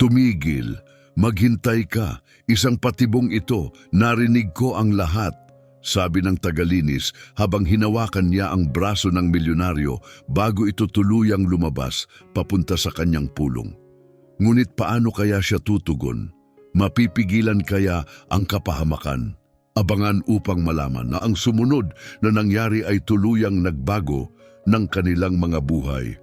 Tumigil, maghintay ka, isang patibong ito, narinig ko ang lahat, sabi ng tagalinis habang hinawakan niya ang braso ng milyonaryo bago ito tuluyang lumabas papunta sa kanyang pulong. Ngunit paano kaya siya tutugon? Mapipigilan kaya ang kapahamakan? Abangan upang malaman na ang sumunod na nangyari ay tuluyang nagbago ng kanilang mga buhay.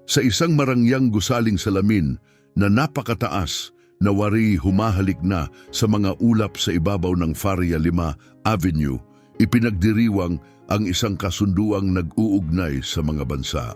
Sa isang marangyang gusaling salamin na napakataas na wari humahalik na sa mga ulap sa ibabaw ng Faria 5 Avenue, ipinagdiriwang ang isang kasunduang nag-uugnay sa mga bansa.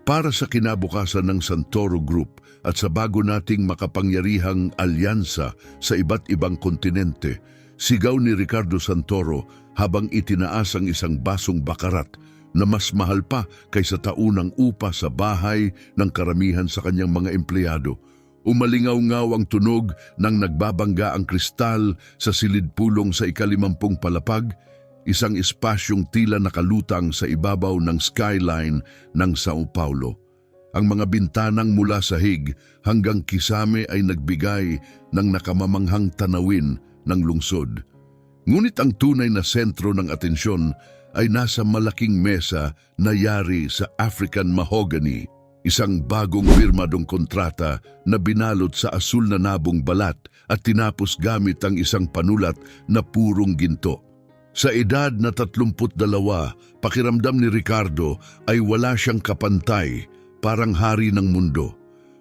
Para sa kinabukasan ng Santoro Group at sa bago nating makapangyarihang alyansa sa iba't ibang kontinente, sigaw ni Ricardo Santoro habang itinaas ang isang basong bakarat na mas mahal pa kaysa taunang upa sa bahay ng karamihan sa kanyang mga empleyado. Umalingaw-ngaw ang tunog ng nagbabangga ang kristal sa silid-pulong sa ika-50 palapag, isang espasyong tila nakalutang sa ibabaw ng skyline ng Sao Paulo. Ang mga bintanang mula sahig hanggang kisame ay nagbigay ng nakamamanghang tanawin ng lungsod. Ngunit ang tunay na sentro ng atensyon ay nasa malaking mesa na yari sa African mahogany, isang bagong pirmadong kontrata na binalot sa asul na nabong balat at tinapos gamit ang isang panulat na purong ginto. Sa edad na 32, pakiramdam ni Ricardo ay wala siyang kapantay, parang hari ng mundo.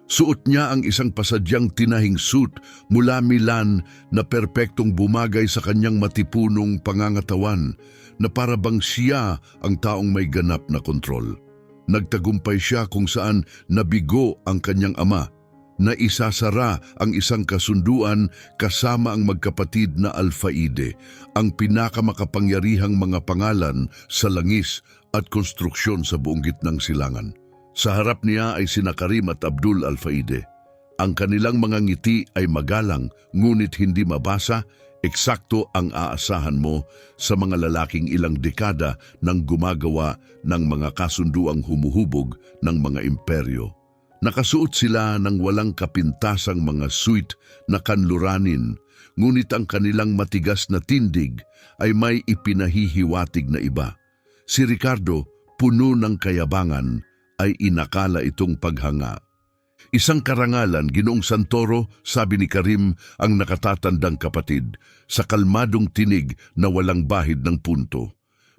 Suot niya ang isang pasadyang tinahing suit mula Milan na perpektong bumagay sa kanyang matipunong pangangatawan na para bang siya ang taong may ganap na kontrol. Nagtagumpay siya kung saan nabigo ang kanyang ama, na isasara ang isang kasunduan kasama ang magkapatid na Alfaide, ang pinakamakapangyarihang mga pangalan sa langis at konstruksyon sa buong gitnang silangan. Sa harap niya ay sina Karim at Abdul Alfaide. Ang kanilang mga ngiti ay magalang ngunit hindi mabasa, eksakto ang aasahan mo sa mga lalaking ilang dekada nang gumagawa ng mga kasunduang humuhubog ng mga imperyo. Nakasuot sila ng walang kapintasang mga suit na kanluranin, ngunit ang kanilang matigas na tindig ay may ipinahihiwatig na iba. Si Ricardo, puno ng kayabangan, ay inakala itong paghanga. Isang karangalan, Ginoong Santoro, sabi ni Karim, ang nakatatandang kapatid, sa kalmadong tinig na walang bahid ng punto.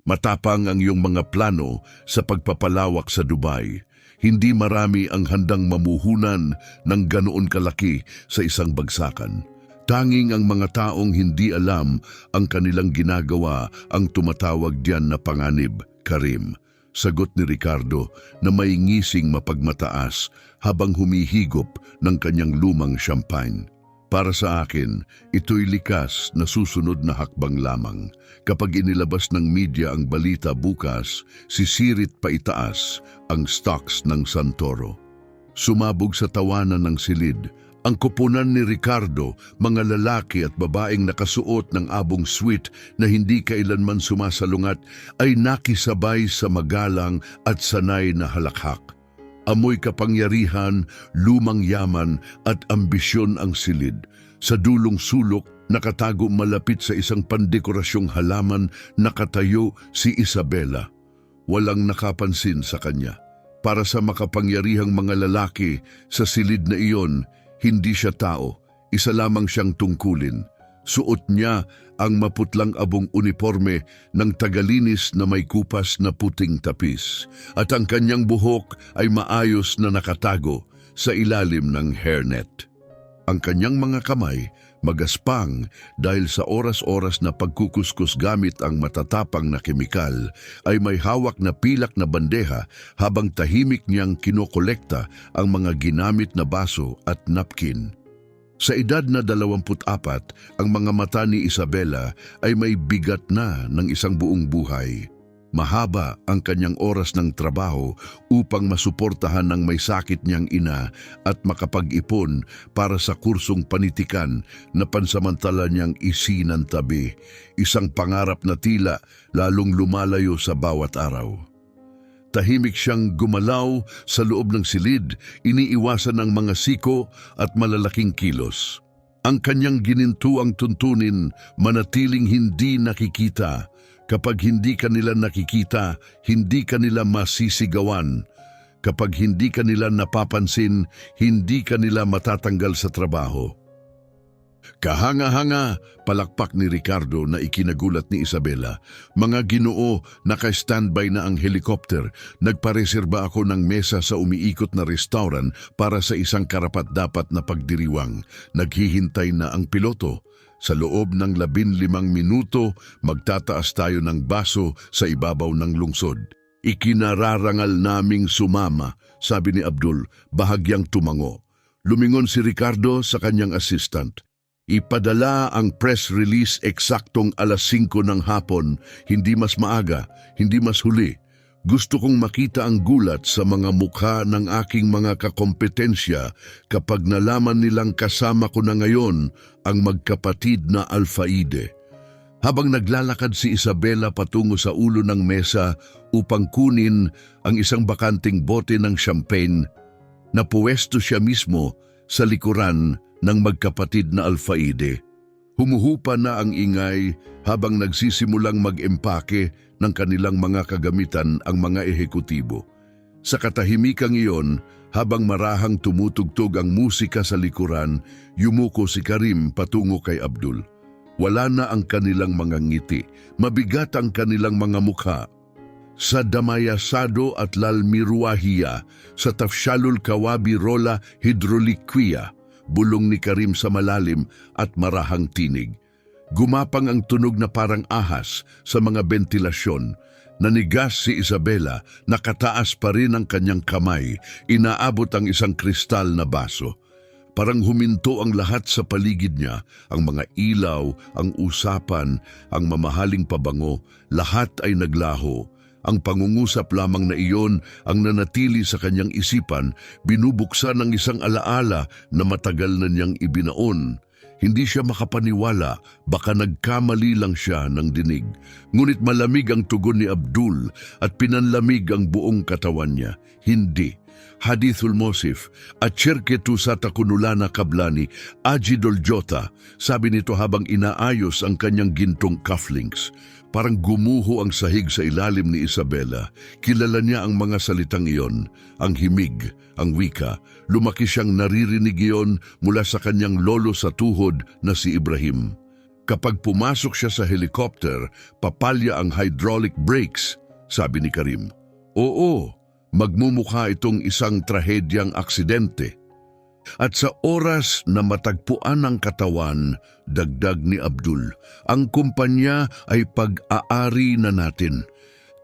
Matapang ang iyong mga plano sa pagpapalawak sa Dubai. Hindi marami ang handang mamuhunan ng ganoon kalaki sa isang bagsakan. Tanging ang mga taong hindi alam ang kanilang ginagawa ang tumatawag diyan na panganib, Karim. Sagot ni Ricardo na may ngising mapagmataas habang humihigop ng kanyang lumang champagne. Para sa akin, ito'y likas na susunod na hakbang lamang. Kapag inilabas ng media ang balita bukas, sisirit pa itaas ang stocks ng Santoro. Sumabog sa tawanan ng silid ang kupunan ni Ricardo, mga lalaki at babaeng nakasuot ng abong suit na hindi kailanman sumasalungat ay nakisabay sa magalang at sanay na halakhak. Amoy kapangyarihan, lumang yaman at ambisyon ang silid. Sa dulong sulok, nakatago malapit sa isang pandekorasyong halaman, nakatayo si Isabela. Walang nakapansin sa kanya. Para sa makapangyarihang mga lalaki, sa silid na iyon, hindi siya tao, isa lamang siyang tungkulin. Suot niya ang maputlang abong uniforme ng tagalinis na may kupas na puting tapis, at ang kanyang buhok ay maayos na nakatago sa ilalim ng hairnet. Ang kanyang mga kamay magaspang dahil sa oras-oras na pagkukuskus gamit ang matatapang na kemikal, ay may hawak na pilak na bandeha habang tahimik niyang kinokolekta ang mga ginamit na baso at napkin. Sa edad na 24, ang mga mata ni Isabela ay may bigat na ng isang buong buhay. Mahaba ang kanyang oras ng trabaho upang masuportahan ng may sakit niyang ina at makapag-ipon para sa kursong panitikan na pansamantala niyang isinantabi, isang pangarap na tila lalong lumalayo sa bawat araw. Tahimik siyang gumalaw sa loob ng silid, iniiwasan ng mga siko at malalaking kilos. Ang kanyang ginintuang tuntunin manatiling hindi nakikita. Kapag hindi kanila nakikita, hindi kanila masisigawan. Kapag hindi kanila napapansin, hindi kanila matatanggal sa trabaho. Kahanga-hanga, palakpak ni Ricardo na ikinagulat ni Isabela. Mga Ginoo, naka-standby na ang helikopter. Nagpareserba ako ng mesa sa umiikot na restaurant para sa isang karapat-dapat na pagdiriwang. Naghihintay na ang piloto. Sa loob ng 15 minuto, magtataas tayo ng baso sa ibabaw ng lungsod. Ikinararangal naming sumama, sabi ni Abdul, bahagyang tumango. Lumingon si Ricardo sa kanyang assistant. Ipadala ang press release eksaktong 5:00 ng hapon, hindi mas maaga, hindi mas huli. Gusto kong makita ang gulat sa mga mukha ng aking mga kakompetensya kapag nalaman nilang kasama ko na ngayon ang magkapatid na Alfaide. Habang naglalakad si Isabela patungo sa ulo ng mesa upang kunin ang isang bakanting bote ng champagne, napuwesto siya mismo sa likuran ng magkapatid na Alfaide. Humuhupa na ang ingay habang nagsisimulang mag-empake ng kanilang mga kagamitan ang mga ehekutibo. Sa katahimikang iyon, habang marahang tumutugtog ang musika sa likuran, yumuko si Karim patungo kay Abdul. Wala na ang kanilang mga ngiti, mabigat ang kanilang mga mukha. Sa Damayasado at Lalmiruahia, sa Tafshalul Kawabi Rola Hidroliquia, bulong ni Karim sa malalim at marahang tinig. Gumapang ang tunog na parang ahas sa mga bentilasyon. Nanigas si Isabela, nakataas pa rin ang kanyang kamay, inaabot ang isang kristal na baso. Parang huminto ang lahat sa paligid niya, ang mga ilaw, ang usapan, ang mamahaling pabango, lahat ay naglaho. Ang pangungusap lamang na iyon ang nanatili sa kanyang isipan, binubuksan ng isang alaala na matagal na niyang ibinaon. Hindi siya makapaniwala, baka nagkamali lang siya ng dinig. Ngunit malamig ang tugon ni Abdul at pinanlamig ang buong katawan niya. Hindi. Hadithul Mosif at Cherketu sa Takunulana Kablani, Ajidol Jota, sabi nito habang inaayos ang kanyang gintong cufflinks. Parang gumuho ang sahig sa ilalim ni Isabela. Kilala niya ang mga salitang iyon, ang himig, ang wika. Lumaki siyang naririnig iyon mula sa kanyang lolo sa tuhod na si Ibrahim. Kapag pumasok siya sa helicopter, papalya ang hydraulic brakes, sabi ni Karim. Oo, magmumukha itong isang trahedyang aksidente. At sa oras na matagpuan ang katawan, dagdag ni Abdul, ang kumpanya ay pag-aari na natin.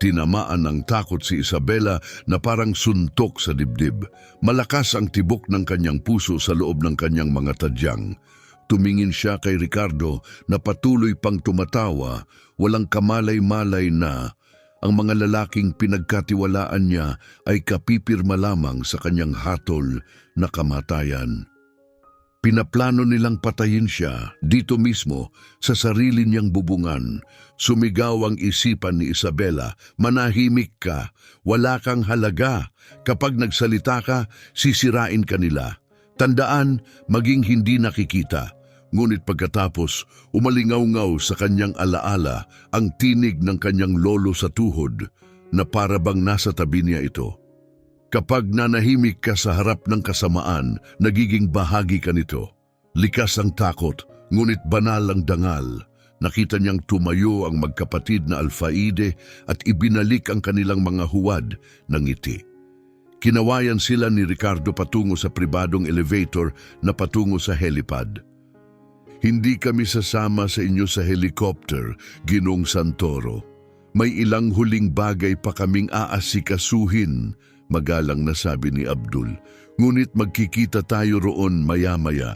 Tinamaan ng takot si Isabela na parang suntok sa dibdib. Malakas ang tibok ng kanyang puso sa loob ng kanyang mga tadyang. Tumingin siya kay Ricardo na patuloy pang tumatawa, walang kamalay-malay na ang mga lalaking pinagkatiwalaan niya ay kapipirma lamang sa kanyang hatol na kamatayan. Pinaplano nilang patayin siya dito mismo sa sarili niyang bubungan. Sumigaw ang isipan ni Isabela, manahimik ka, wala kang halaga. Kapag nagsalita ka, sisirain ka nila. Tandaan, maging hindi nakikita. Ngunit pagkatapos, umalingaw-ngaw sa kanyang alaala ang tinig ng kanyang lolo sa tuhod na para bang nasa tabi niya ito. Kapag nanahimik ka sa harap ng kasamaan, nagiging bahagi ka nito. Likas ang takot, ngunit banal ang dangal. Nakita niyang tumayo ang magkapatid na Alfaide at ibinalik ang kanilang mga huwad ng ngiti. Kinawayan sila ni Ricardo patungo sa pribadong elevator na patungo sa helipad. Hindi kami sasama sa inyo sa helicopter, Ginong Santoro. May ilang huling bagay pa kaming aasikasuhin, magalang na sabi ni Abdul. Ngunit magkikita tayo roon maya-maya.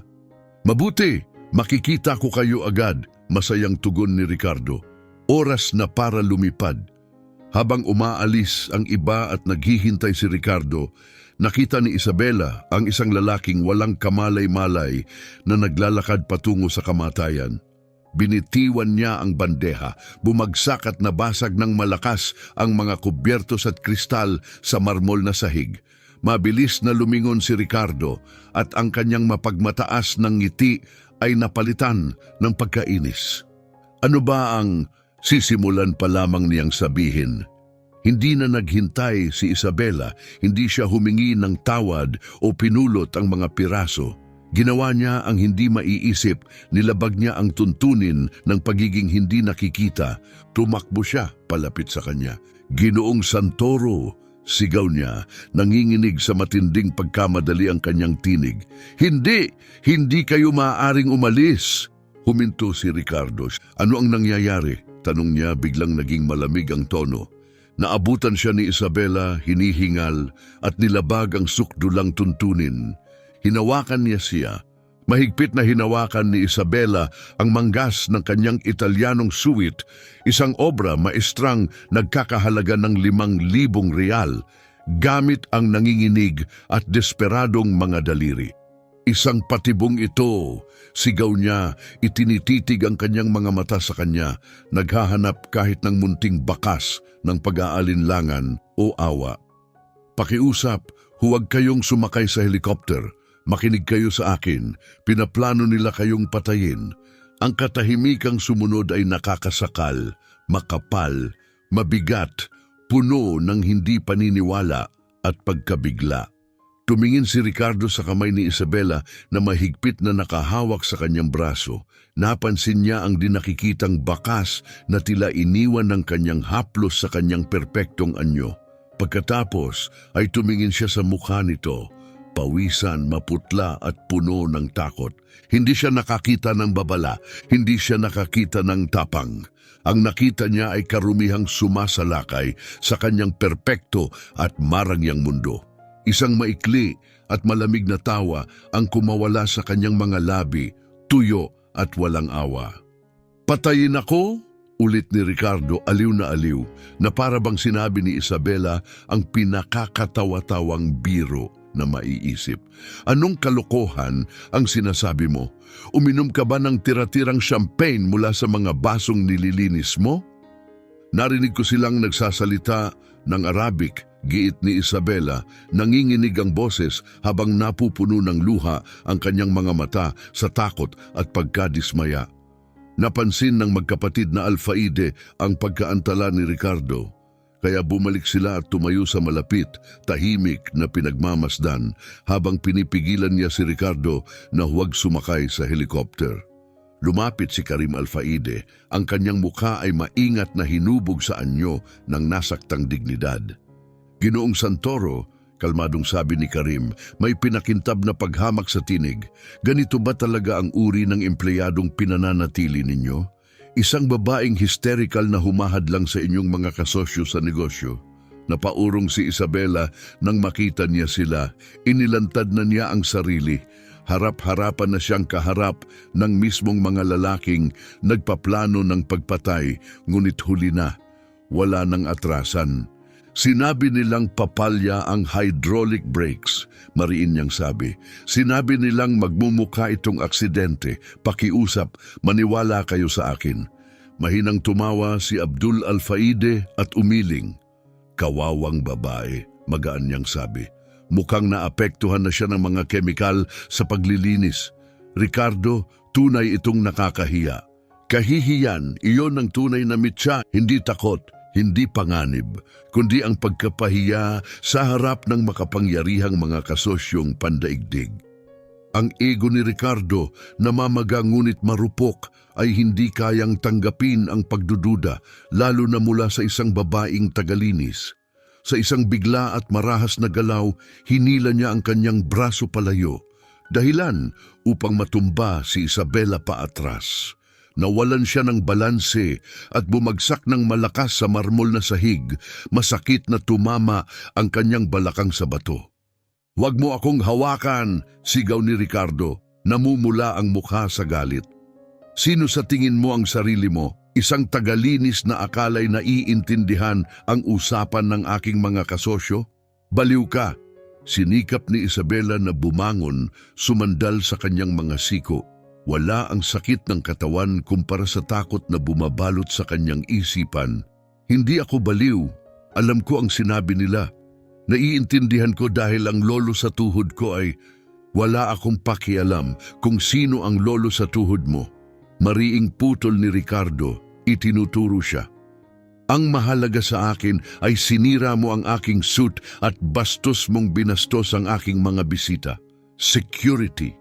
Mabuti, makikita ko kayo agad, masayang tugon ni Ricardo. Oras na para lumipad. Habang umaalis ang iba at naghihintay si Ricardo, nakita ni Isabela ang isang lalaking walang kamalay-malay na naglalakad patungo sa kamatayan. Binitiwan niya ang bandeha, bumagsak at nabasag ng malakas ang mga kubyertos at kristal sa marmol na sahig. Mabilis na lumingon si Ricardo at ang kanyang mapagmataas ng ngiti ay napalitan ng pagkainis. Ano ba ang sisimulan pa lamang niyang sabihin? Hindi na naghintay si Isabela, hindi siya humingi ng tawad o pinulot ang mga piraso. Ginawa niya ang hindi maiisip, nilabag niya ang tuntunin ng pagiging hindi nakikita. Tumakbo siya palapit sa kanya. Ginoong Santoro, sigaw niya, nanginginig sa matinding pagkamadali ang kanyang tinig. Hindi! Hindi kayo maaaring umalis! Huminto si Ricardo. Ano ang nangyayari? Tanong niya, biglang naging malamig ang tono. Naabutan siya ni Isabela, hinihingal, at nilabag ang sukdulang tuntunin. Hinawakan niya siya. Mahigpit na hinawakan ni Isabela ang manggas ng kanyang Italianong suwit, isang obra maestrang nagkakahalaga ng 5,000 real, gamit ang nanginginig at desperadong mga daliri. Isang patibong ito, sigaw niya, itinititig ang kanyang mga mata sa kanya, naghahanap kahit ng munting bakas ng pag-aalinlangan o awa. Pakiusap, huwag kayong sumakay sa helikopter. Makinig kayo sa akin, pinaplano nila kayong patayin. Ang katahimikang sumunod ay nakakasakal, makapal, mabigat, puno ng hindi paniniwala at pagkabigla. Tumingin si Ricardo sa kamay ni Isabela na mahigpit na nakahawak sa kanyang braso. Napansin niya ang dinakikitang bakas na tila iniwan ng kanyang haplos sa kanyang perpektong anyo. Pagkatapos ay tumingin siya sa mukha nito. Pawisan, maputla at puno ng takot. Hindi siya nakakita ng babala, hindi siya nakakita ng tapang. Ang nakita niya ay karumihang sumasalakay sa kanyang perpekto at marangyang mundo. Isang maikli at malamig na tawa ang kumawala sa kanyang mga labi, tuyo at walang awa. Patayin ako? Ulit ni Ricardo, aliw na para bang sinabi ni Isabela ang pinakakatawa-tawang biro na maiisip. Anong kalokohan ang sinasabi mo? Uminom ka ba ng tira-tirang champagne mula sa mga basong nililinis mo? Narinig ko silang nagsasalita ng Arabic, giit ni Isabela, nanginginig ang boses habang napupuno ng luha ang kanyang mga mata sa takot at pagkadismaya. Napansin ng magkapatid na Alfaide ang pagkaantala ni Ricardo. Kaya bumalik sila at tumayo sa malapit, tahimik na pinagmamasdan habang pinipigilan niya si Ricardo na huwag sumakay sa helikopter. Lumapit si Karim Alfaide, ang kanyang mukha ay maingat na hinubog sa anyo ng nasaktang dignidad. Ginoong Santoro, kalmadong sabi ni Karim, may pinakintab na paghamak sa tinig. Ganito ba talaga ang uri ng empleyadong pinananatili ninyo? Isang babaeng hysterical na humahadlang sa inyong mga kasosyo sa negosyo. Napaurong si Isabela nang makita niya sila. Inilantad na niya ang sarili. Harap-harapan na siyang kaharap ng mismong mga lalaking nagpaplano ng pagpatay, ngunit huli na. Wala nang atrasan. Sinabi nilang papalya ang hydraulic brakes, mariin niyang sabi. Sinabi nilang magmumukha itong aksidente, pakiusap, maniwala kayo sa akin. Mahinang tumawa si Abdul Alfaide at umiling. Kawawang babae, magaan niyang sabi. Mukhang naapektuhan na siya ng mga kemikal sa paglilinis. Ricardo, tunay itong nakakahiya. Kahihiyan, iyon ang tunay na mitya, hindi takot. Hindi panganib, kundi ang pagkapahiya sa harap ng makapangyarihang mga kasosyong pandaigdig. Ang ego ni Ricardo, namamaga ngunit marupok, ay hindi kayang tanggapin ang pagdududa, lalo na mula sa isang babaeng tagalinis. Sa isang bigla at marahas na galaw, hinila niya ang kanyang braso palayo, dahilan upang matumba si Isabela paatras. Nawalan siya ng balanse at bumagsak ng malakas sa marmol na sahig, masakit na tumama ang kanyang balakang sa bato. "Huwag mo akong hawakan!" sigaw ni Ricardo, namumula ang mukha sa galit. "Sino sa tingin mo ang sarili mo? Isang tagalinis na akalay naiintindihan ang usapan ng aking mga kasosyo? Baliw ka!" Sinikap ni Isabela na bumangon, sumandal sa kanyang mga siko. Wala ang sakit ng katawan kumpara sa takot na bumabalot sa kanyang isipan. Hindi ako baliw. Alam ko ang sinabi nila. Naiintindihan ko dahil ang lolo sa tuhod ko ay wala akong pakialam kung sino ang lolo sa tuhod mo. Mariing putol ni Ricardo, itinuturo siya. Ang mahalaga sa akin ay sinira mo ang aking suit at bastos mong binastos ang aking mga bisita. Security.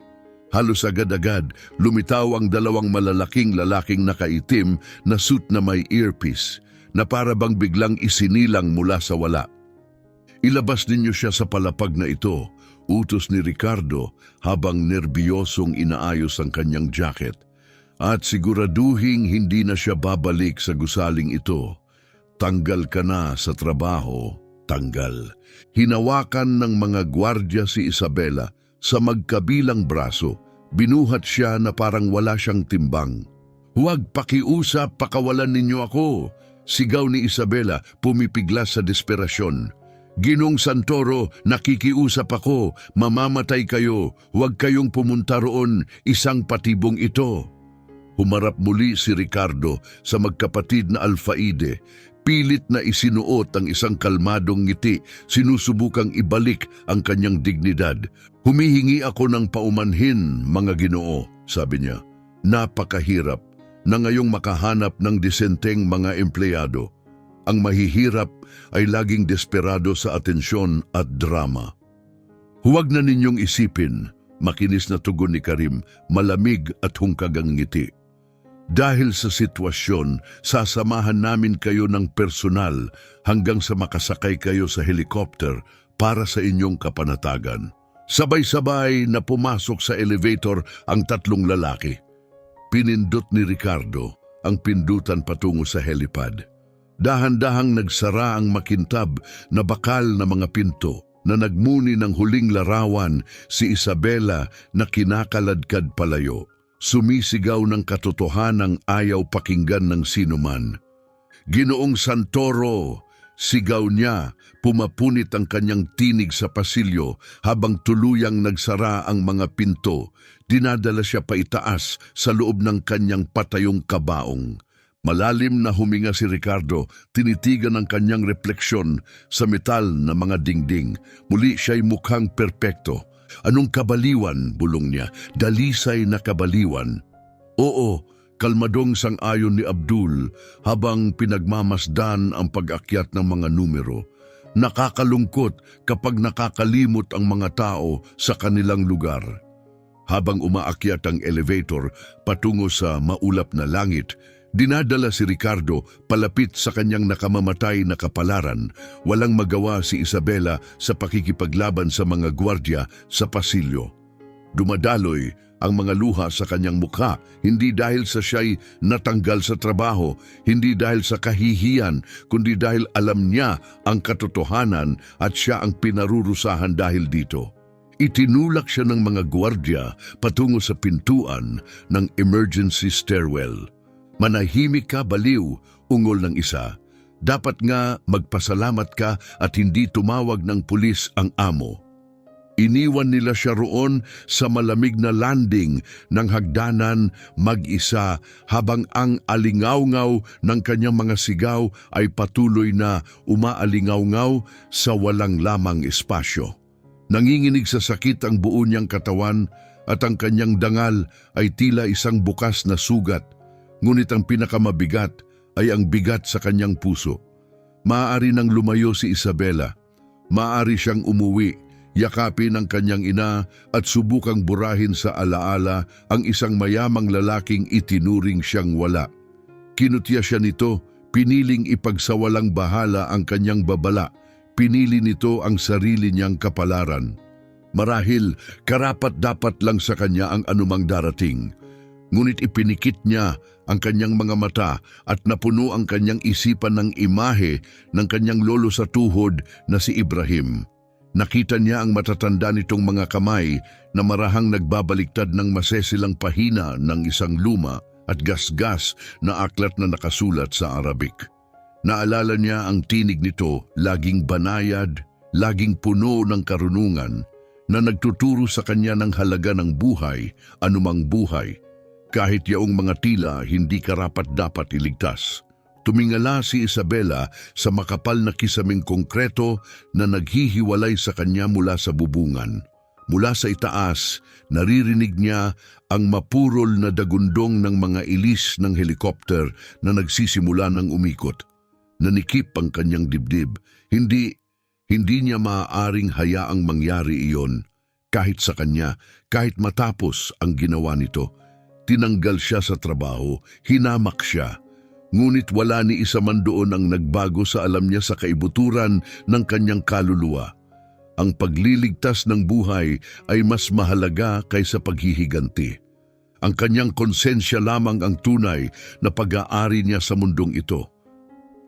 Halos agad-agad, lumitaw ang dalawang malalaking lalaking nakaitim na suit na may earpiece, na para bang biglang isinilang mula sa wala. Ilabas ninyo siya sa palapag na ito, utos ni Ricardo habang nerbiyosong inaayos ang kanyang jacket. At siguraduhing hindi na siya babalik sa gusaling ito. Tanggal ka na sa trabaho, tanggal. Hinawakan ng mga gwardya si Isabela sa magkabilang braso. Binuhat siya na parang wala siyang timbang. Huwag pakiusap, pakawalan ninyo ako. Sigaw ni Isabela, pumipiglas sa desperasyon. Ginong Santoro, nakikiusap ako, mamamatay kayo, huwag kayong pumunta roon, isang patibong ito. Humarap muli si Ricardo sa magkapatid na Alfaide. Pilit na isinuot ang isang kalmadong ngiti, sinusubukang ibalik ang kanyang dignidad. Humihingi ako ng paumanhin, mga Ginoo, sabi niya. Napakahirap na ngayong makahanap ng disenteng mga empleyado. Ang mahihirap ay laging desperado sa atensyon at drama. Huwag na ninyong isipin, makinis na tugon ni Karim, malamig at hungkag ang ngiti. Dahil sa sitwasyon, sasamahan namin kayo ng personal hanggang sa makasakay kayo sa helicopter para sa inyong kapanatagan. Sabay-sabay na pumasok sa elevator ang tatlong lalaki. Pinindot ni Ricardo ang pindutan patungo sa helipad. Dahan-dahang nagsara ang makintab na bakal na mga pinto na nagmuni ng huling larawan si Isabela na kinakaladkad palayo. Sumisigaw ng katotohanang ayaw pakinggan ng sinuman. Ginoong Santoro, sigaw niya, pumapunit ang kanyang tinig sa pasilyo habang tuluyang nagsara ang mga pinto. Dinadala siya paitaas sa loob ng kanyang patayong kabaong. Malalim na huminga si Ricardo, tinitigan ang kanyang refleksyon sa metal na mga dingding. Muli siya'y mukhang perpekto. Anong kabaliwan, bulong niya, dalisay na kabaliwan. Oo, kalmadong sang-ayon ni Abdul habang pinagmamasdan ang pag-akyat ng mga numero. Nakakalungkot kapag nakakalimot ang mga tao sa kanilang lugar. Habang umaakyat ang elevator patungo sa maulap na langit, dinadala si Ricardo palapit sa kanyang nakamamatay na kapalaran. Walang magawa si Isabela sa pakikipaglaban sa mga gwardya sa pasilyo. Dumadaloy ang mga luha sa kanyang mukha, hindi dahil sa siya'y natanggal sa trabaho, hindi dahil sa kahihiyan, kundi dahil alam niya ang katotohanan at siya ang pinarurusahan dahil dito. Itinulak siya ng mga gwardya patungo sa pintuan ng emergency stairwell. Manahimik ka, baliw, ungol ng isa. Dapat nga magpasalamat ka at hindi tumawag ng pulis ang amo. Iniwan nila siya roon sa malamig na landing ng hagdanan mag-isa habang ang alingawngaw ng kanyang mga sigaw ay patuloy na umaalingawngaw sa walang lamang espasyo. Nanginginig sa sakit ang buo niyang katawan at ang kanyang dangal ay tila isang bukas na sugat. Ngunit ang pinakamabigat ay ang bigat sa kanyang puso. Maaari nang lumayo si Isabela. Maaari siyang umuwi, yakapin ang kanyang ina at subukang burahin sa alaala ang isang mayamang lalaking itinuring siyang wala. Kinutya siya nito, piniling ipagsawalang bahala ang kanyang babala. Pinili nito ang sarili niyang kapalaran. Marahil, karapat-dapat lang sa kanya ang anumang darating. Ngunit ipinikit niya ang kanyang mga mata at napuno ang kanyang isipan ng imahe ng kanyang lolo sa tuhod na si Ibrahim. Nakita niya ang matatanda nitong mga kamay na marahang nagbabaliktad ng masesilang pahina ng isang luma at gasgas na aklat na nakasulat sa Arabic. Naalala niya ang tinig nito, laging banayad, laging puno ng karunungan, na nagtuturo sa kanya ng halaga ng buhay, anumang buhay. kahit yaong mga tila hindi karapat-dapat iligtas. Tumingala si Isabela sa makapal na kisaming konkreto na naghihiwalay sa kanya mula sa bubungan. Mula sa itaas, naririnig niya ang mapurol na dagundong ng mga ilis ng helikopter na nagsisimula ng umikot. Nanikip ang kanyang dibdib. Hindi niya maaaring hayaang mangyari iyon. Kahit sa kanya, kahit matapos ang ginawa nito. Tinanggal siya sa trabaho, hinamak siya. Ngunit wala ni isa man doon ang nagbago sa alam niya sa kaibuturan ng kanyang kaluluwa. Ang pagliligtas ng buhay ay mas mahalaga kaysa paghihiganti. Ang kanyang konsensya lamang ang tunay na pag-aari niya sa mundong ito.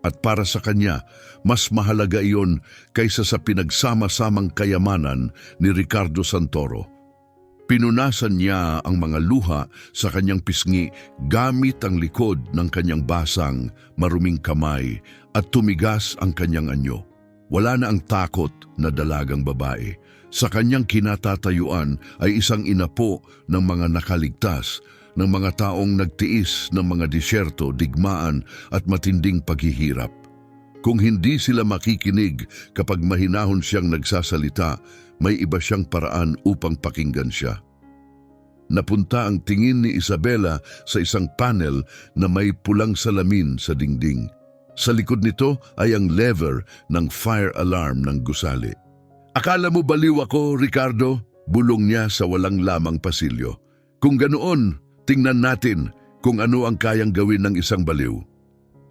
At para sa kanya, mas mahalaga iyon kaysa sa pinagsama-samang kayamanan ni Ricardo Santoro. Pinunasan niya ang mga luha sa kanyang pisngi gamit ang likod ng kanyang basang, maruming kamay at tumigas ang kanyang anyo. Wala na ang takot na dalagang babae. Sa kanyang kinatatayuan ay isang inapo ng mga nakaligtas, ng mga taong nagtiis ng mga disyerto, digmaan at matinding paghihirap. Kung hindi sila makikinig kapag mahinahon siyang nagsasalita, may iba siyang paraan upang pakinggan siya. Napunta ang tingin ni Isabela sa isang panel na may pulang salamin sa dingding. Sa likod nito ay ang lever ng fire alarm ng gusali. "Akala mo baliw ako, Ricardo?" Bulong niya sa walang lamang pasilyo. "Kung ganoon, tingnan natin kung ano ang kayang gawin ng isang baliw."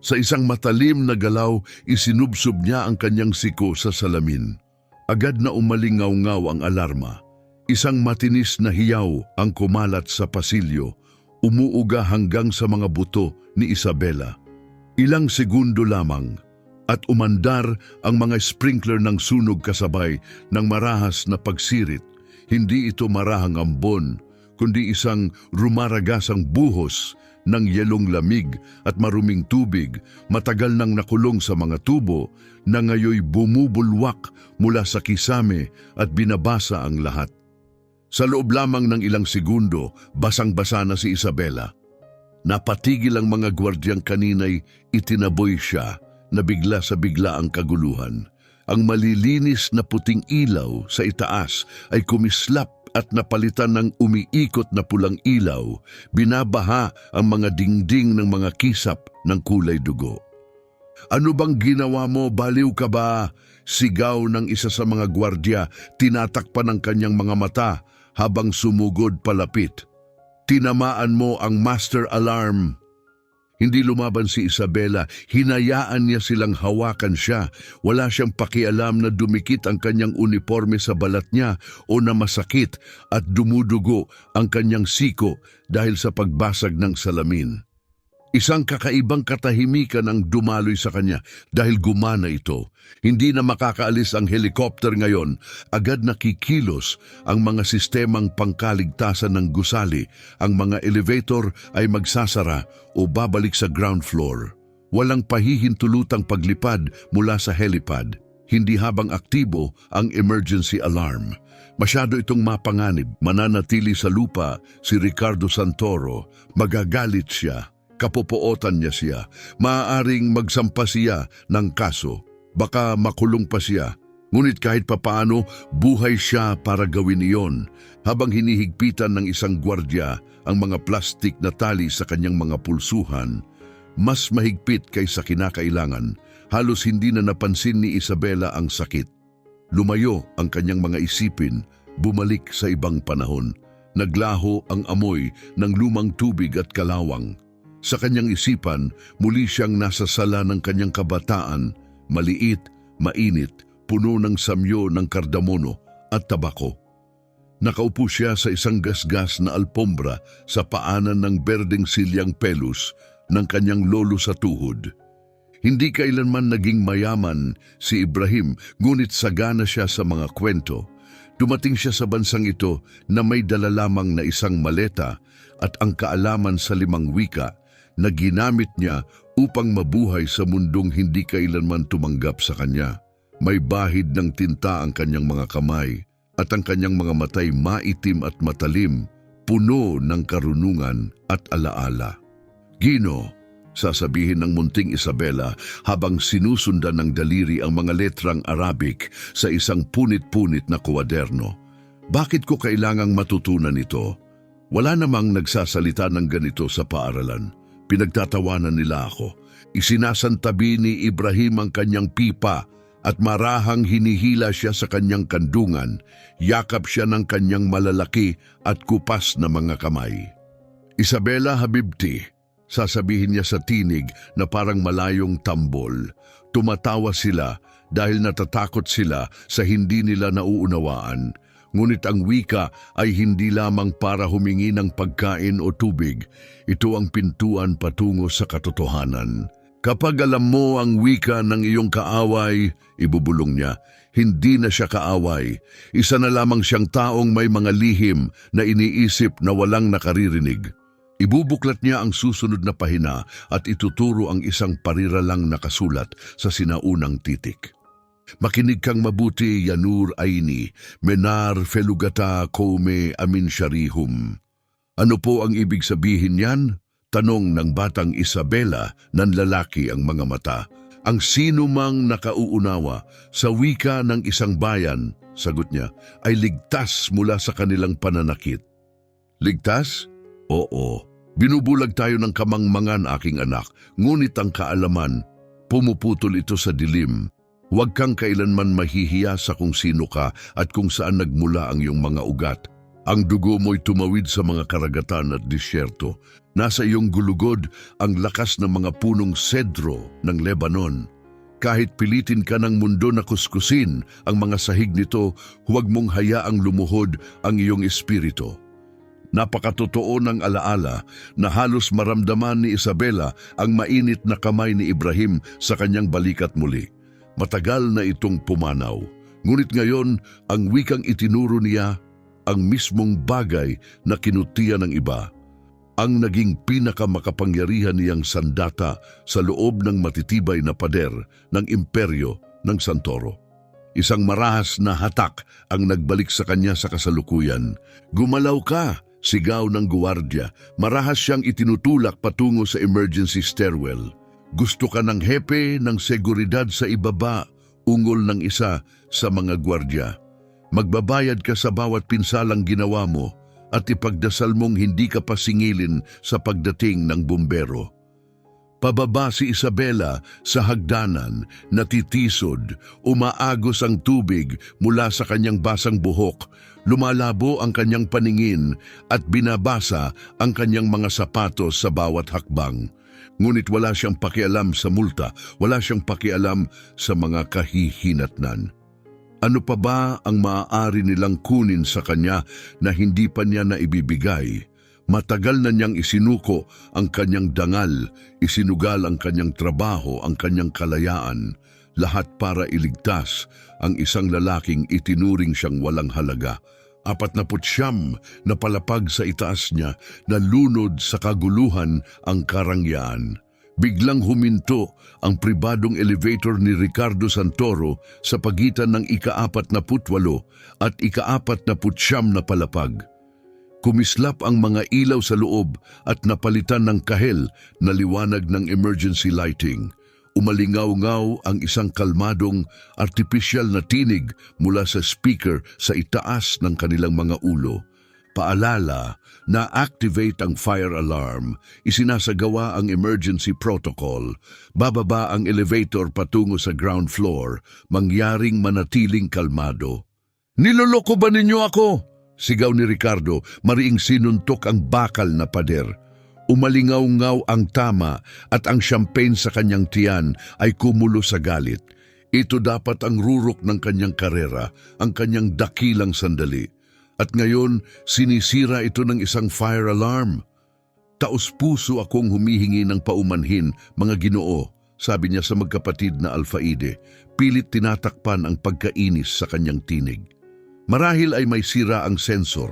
Sa isang matalim na galaw, isinubsob niya ang kanyang siko sa salamin. Agad na umalingaw-ngaw ang alarma. Isang matinis na hiyaw ang kumalat sa pasilyo, umuuga hanggang sa mga buto ni Isabela. Ilang segundo lamang at umandar ang mga sprinkler ng sunog kasabay ng marahas na pagsirit. Hindi ito marahang ambon, kundi isang rumaragasang buhos ng yelong lamig at maruming tubig, matagal nang nakulong sa mga tubo na ngayoy bumubulwak mula sa kisame at binabasa ang lahat. Sa loob lamang ng ilang segundo, basang-basa na si Isabela. Napatigil ang mga gwardyang kanina'y itinaboy siya na bigla sa bigla ang kaguluhan. Ang malilinis na puting ilaw sa itaas ay kumislap at napalitan ng umiikot na pulang ilaw, binabaha ang mga dingding ng mga kisap ng kulay dugo. "Ano bang ginawa mo? Baliw ka ba?" Sigaw ng isa sa mga gwardya, tinatakpan ang kanyang mga mata habang sumugod palapit. "Tinamaan mo ang master alarm." Hindi lumaban si Isabela, hinayaan niya silang hawakan siya. Wala siyang pakialam na dumikit ang kanyang uniforme sa balat niya o na masakit at dumudugo ang kanyang siko dahil sa pagbasag ng salamin. Isang kakaibang katahimikan ang dumaloy sa kanya dahil gumana ito. Hindi na makakaalis ang helicopter ngayon. Agad nakikilos ang mga sistemang pangkaligtasan ng gusali. Ang mga elevator ay magsasara o babalik sa ground floor. Walang pahihintulutang paglipad mula sa helipad. Hindi habang aktibo ang emergency alarm. Masyado itong mapanganib. Mananatili sa lupa si Ricardo Santoro. Magagalit siya. Kapopootan niya siya. Maaaring magsampa siya ng kaso. Baka makulong pa siya. Ngunit kahit papaano, buhay siya para gawin iyon. Habang hinihigpitan ng isang gwardya ang mga plastik na tali sa kanyang mga pulsuhan, mas mahigpit kaysa kinakailangan, halos hindi na napansin ni Isabela ang sakit. Lumayo ang kanyang mga isipin, bumalik sa ibang panahon. Naglaho ang amoy ng lumang tubig at kalawang. Sa kanyang isipan, muli siyang nasa sala ng kanyang kabataan, maliit, mainit, puno ng samyo ng kardamono at tabako. Nakaupo siya sa isang gasgas na alpombra sa paanan ng berdeng silyang pelus ng kanyang lolo sa tuhod. Hindi kailanman naging mayaman si Ibrahim, ngunit sagana siya sa mga kwento. Dumating siya sa bansang ito na may dala lamang na isang maleta at ang kaalaman sa 5 wika na ginamit niya upang mabuhay sa mundong hindi kailanman tumanggap sa kanya. May bahid ng tinta ang kanyang mga kamay at ang kanyang mga matay maitim at matalim, puno ng karunungan at alaala. Gino, sasabihin ng munting Isabela habang sinusundan ng daliri ang mga letrang Arabic sa isang punit-punit na kwaderno. Bakit ko kailangang matutunan ito? Wala namang nagsasalita ng ganito sa paaralan. Pinagtatawanan nila ako. Isinasantabi ni Ibrahim ang kanyang pipa at marahang hinihila siya sa kanyang kandungan. Yakap siya ng kanyang malalaki at kupas na mga kamay. Isabela Habibti, sasabihin niya sa tinig na parang malayong tambol. Tumatawa sila dahil natatakot sila sa hindi nila nauunawaan. Ngunit ang wika ay hindi lamang para humingi ng pagkain o tubig. Ito ang pintuan patungo sa katotohanan. Kapag alam mo ang wika ng iyong kaaway, ibubulong niya, hindi na siya kaaway. Isa na lamang siyang taong may mga lihim na iniisip na walang nakaririnig. Ibubuklat niya ang susunod na pahina at ituturo ang isang pariralang nakasulat sa sinaunang titik. Makinig kang mabuti, Yanur Aini, Menar Felugata Kome Amin Sharihum. Ano po ang ibig sabihin niyan? Tanong ng batang Isabela, nanlalaki ang mga mata. Ang sino mang nakauunawa sa wika ng isang bayan, sagot niya, ay ligtas mula sa kanilang pananakit. Ligtas? Oo. Binubulag tayo ng kamangmangan, aking anak, ngunit ang kaalaman, pumuputol ito sa dilim. Huwag kang kailanman mahihiya sa kung sino ka at kung saan nagmula ang iyong mga ugat. Ang dugo mo'y tumawid sa mga karagatan at disyerto. Nasa iyong gulugod ang lakas ng mga punong sedro ng Lebanon. Kahit pilitin ka ng mundo na kuskusin ang mga sahig nito, huwag mong hayaang lumuhod ang iyong espiritu. Napakatotoo ng alaala na halos maramdaman ni Isabela ang mainit na kamay ni Ibrahim sa kanyang balikat muli. Matagal na itong pumanaw. Ngunit ngayon, ang wikang itinuro niya, ang mismong bagay na kinutiya ng iba. Ang naging pinakamakapangyarihan niyang sandata sa loob ng matitibay na pader ng imperyo ng Santoro. Isang marahas na hatak ang nagbalik sa kanya sa kasalukuyan. Gumalaw ka! Sigaw ng guwardiya. Marahas siyang itinutulak patungo sa emergency stairwell. Gusto ka ng hepe ng seguridad sa ibaba, ungol ng isa sa mga gwardya. Magbabayad ka sa bawat pinsalang ginawa mo at ipagdasal mong hindi ka pasingilin sa pagdating ng bumbero. Pababa si Isabela sa hagdanan, natitisod, umaagos ang tubig mula sa kanyang basang buhok, lumalabo ang kanyang paningin at binabasa ang kanyang mga sapatos sa bawat hakbang. Ngunit wala siyang pakialam sa multa, wala siyang pakialam sa mga kahihinatnan. Ano pa ba ang maaari nilang kunin sa kanya na hindi pa niya naibibigay? Matagal na niyang isinuko ang kanyang dangal, isinugal ang kanyang trabaho, ang kanyang kalayaan, lahat para iligtas ang isang lalaking itinuring siyang walang halaga. 49 na palapag sa itaas niya na lunod sa kaguluhan ang karangyaan. Biglang huminto ang pribadong elevator ni Ricardo Santoro sa pagitan ng ika-48 at ika-49 na palapag. Kumislap ang mga ilaw sa loob at napalitan ng kahel na liwanag ng emergency lighting. Umalingaw-ngaw ang isang kalmadong, artipisyal na tinig mula sa speaker sa itaas ng kanilang mga ulo. Paalala, na-activate ang fire alarm, isinasagawa ang emergency protocol, bababa ang elevator patungo sa ground floor, mangyaring manatiling kalmado. Niloloko ba ninyo ako? Sigaw ni Ricardo, mariing sinuntok ang bakal na pader. Umalingaw-ngaw ang tama at ang champagne sa kanyang tiyan ay kumulo sa galit. Ito dapat ang rurok ng kanyang karera, ang kanyang dakilang sandali. At ngayon, sinisira ito ng isang fire alarm. Taos-puso akong humihingi ng paumanhin, mga Ginoo, sabi niya sa magkapatid na Alfaide. Pilit tinatakpan ang pagkainis sa kanyang tinig. Marahil ay may sira ang sensor.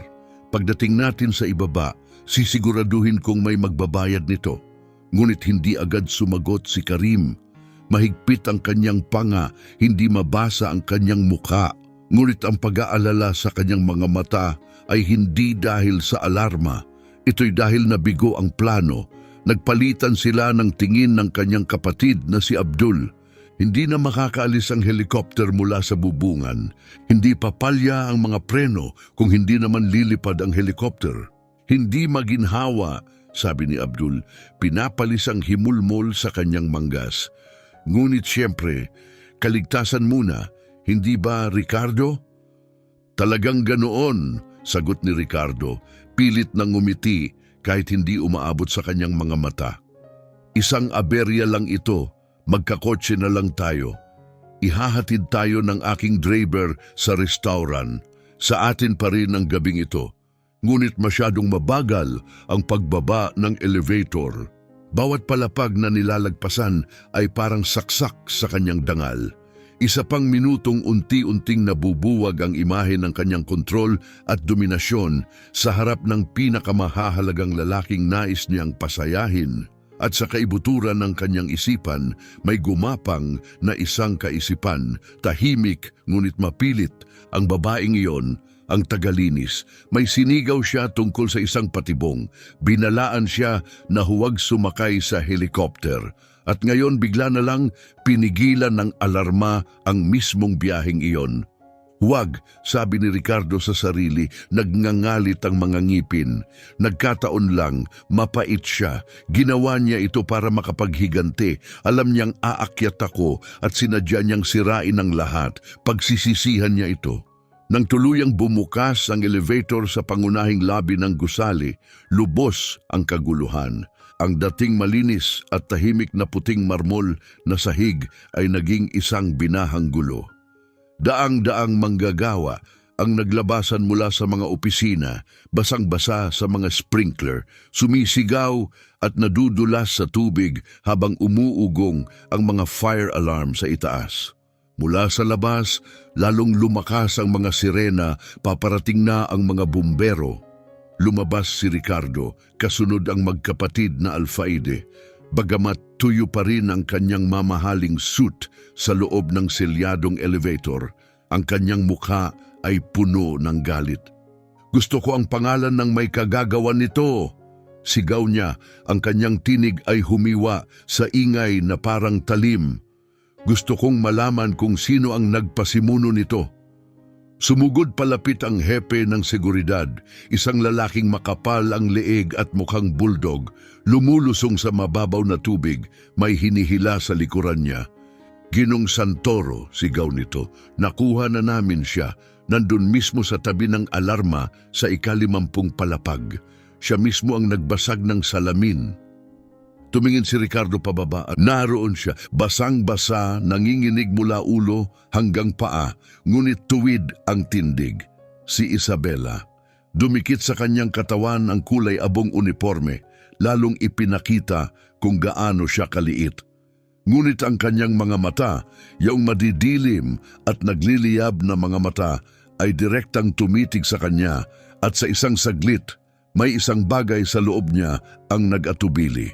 Pagdating natin sa ibaba, sisiguraduhin kong may magbabayad nito. Ngunit hindi agad sumagot si Karim. Mahigpit ang kanyang panga, hindi mabasa ang kanyang muka. Ngunit ang pag-aalala sa kanyang mga mata ay hindi dahil sa alarma. Ito'y dahil nabigo ang plano. Nagpalitan sila ng tingin ng kanyang kapatid na si Abdul. Hindi na makakaalis ang helikopter mula sa bubungan. Hindi papalya ang mga preno kung hindi naman lilipad ang helikopter. Hindi maginhawa, sabi ni Abdul, pinapalis ang himulmol sa kanyang manggas. Ngunit siyempre, kaligtasan muna, hindi ba Ricardo? Talagang ganoon, sagot ni Ricardo, pilit na ngumiti kahit hindi umaabot sa kanyang mga mata. Isang aberya lang ito, magkakotse na lang tayo. Ihahatid tayo ng aking driver sa restaurant. Sa atin pa rin ang gabing ito. Ngunit masyadong mabagal ang pagbaba ng elevator. Bawat palapag na nilalagpasan ay parang saksak sa kanyang dangal. Isa pang minutong unti-unting nabubuwag ang imahe ng kanyang kontrol at dominasyon sa harap ng pinakamahahalagang lalaking nais niyang pasayahin. At sa kaibuturan ng kanyang isipan, may gumapang na isang kaisipan, tahimik ngunit mapilit. Ang babaeng iyon, ang tagalinis, may sinigaw siya tungkol sa isang patibong. Binalaan siya na huwag sumakay sa helikopter. At ngayon bigla na lang pinigilan ng alarma ang mismong biyaheng iyon. Huwag, sabi ni Ricardo sa sarili, nagngangalit ang mga ngipin. Nagkataon lang, mapait siya. Ginawa niya ito para makapaghiganti. Alam niyang aakyat ako at sinadya niyang sirain ang lahat. Pagsisisihan niya ito. Nang tuluyang bumukas ang elevator sa pangunahing lobby ng gusali, lubos ang kaguluhan. Ang dating malinis at tahimik na puting marmol na sahig ay naging isang binahang gulo. Daang-daang manggagawa ang naglabasan mula sa mga opisina, basang-basa sa mga sprinkler, sumisigaw at nadudulas sa tubig habang umuugong ang mga fire alarm sa itaas. Mula sa labas, lalong lumakas ang mga sirena, paparating na ang mga bumbero. Lumabas si Ricardo, kasunod ang magkapatid na Alfaide. Bagamat tuyo pa rin ang kanyang mamahaling suit sa loob ng selyadong elevator, ang kanyang mukha ay puno ng galit. Gusto ko ang pangalan ng may kagagawan nito. Sigaw niya, ang kanyang tinig ay humiwa sa ingay na parang talim. Gusto kong malaman kung sino ang nagpasimuno nito. Sumugod palapit ang hepe ng seguridad, isang lalaking makapal ang leeg at mukhang bulldog, lumulusong sa mababaw na tubig, may hinihila sa likuran niya. Ginong Santoro, sigaw nito, nakuha na namin siya, nandun mismo sa tabi ng alarma sa ika-50 palapag. Siya mismo ang nagbasag ng salamin. Tumingin si Ricardo pababa at naroon siya, basang-basa, nanginginig mula ulo hanggang paa, ngunit tuwid ang tindig. Si Isabela. Dumikit sa kanyang katawan ang kulay abong uniforme, lalong ipinakita kung gaano siya kaliit. Ngunit ang kanyang mga mata, yung madidilim at nagliliyab na mga mata, ay direktang tumitig sa kanya at sa isang saglit, may isang bagay sa loob niya ang nag-atubili.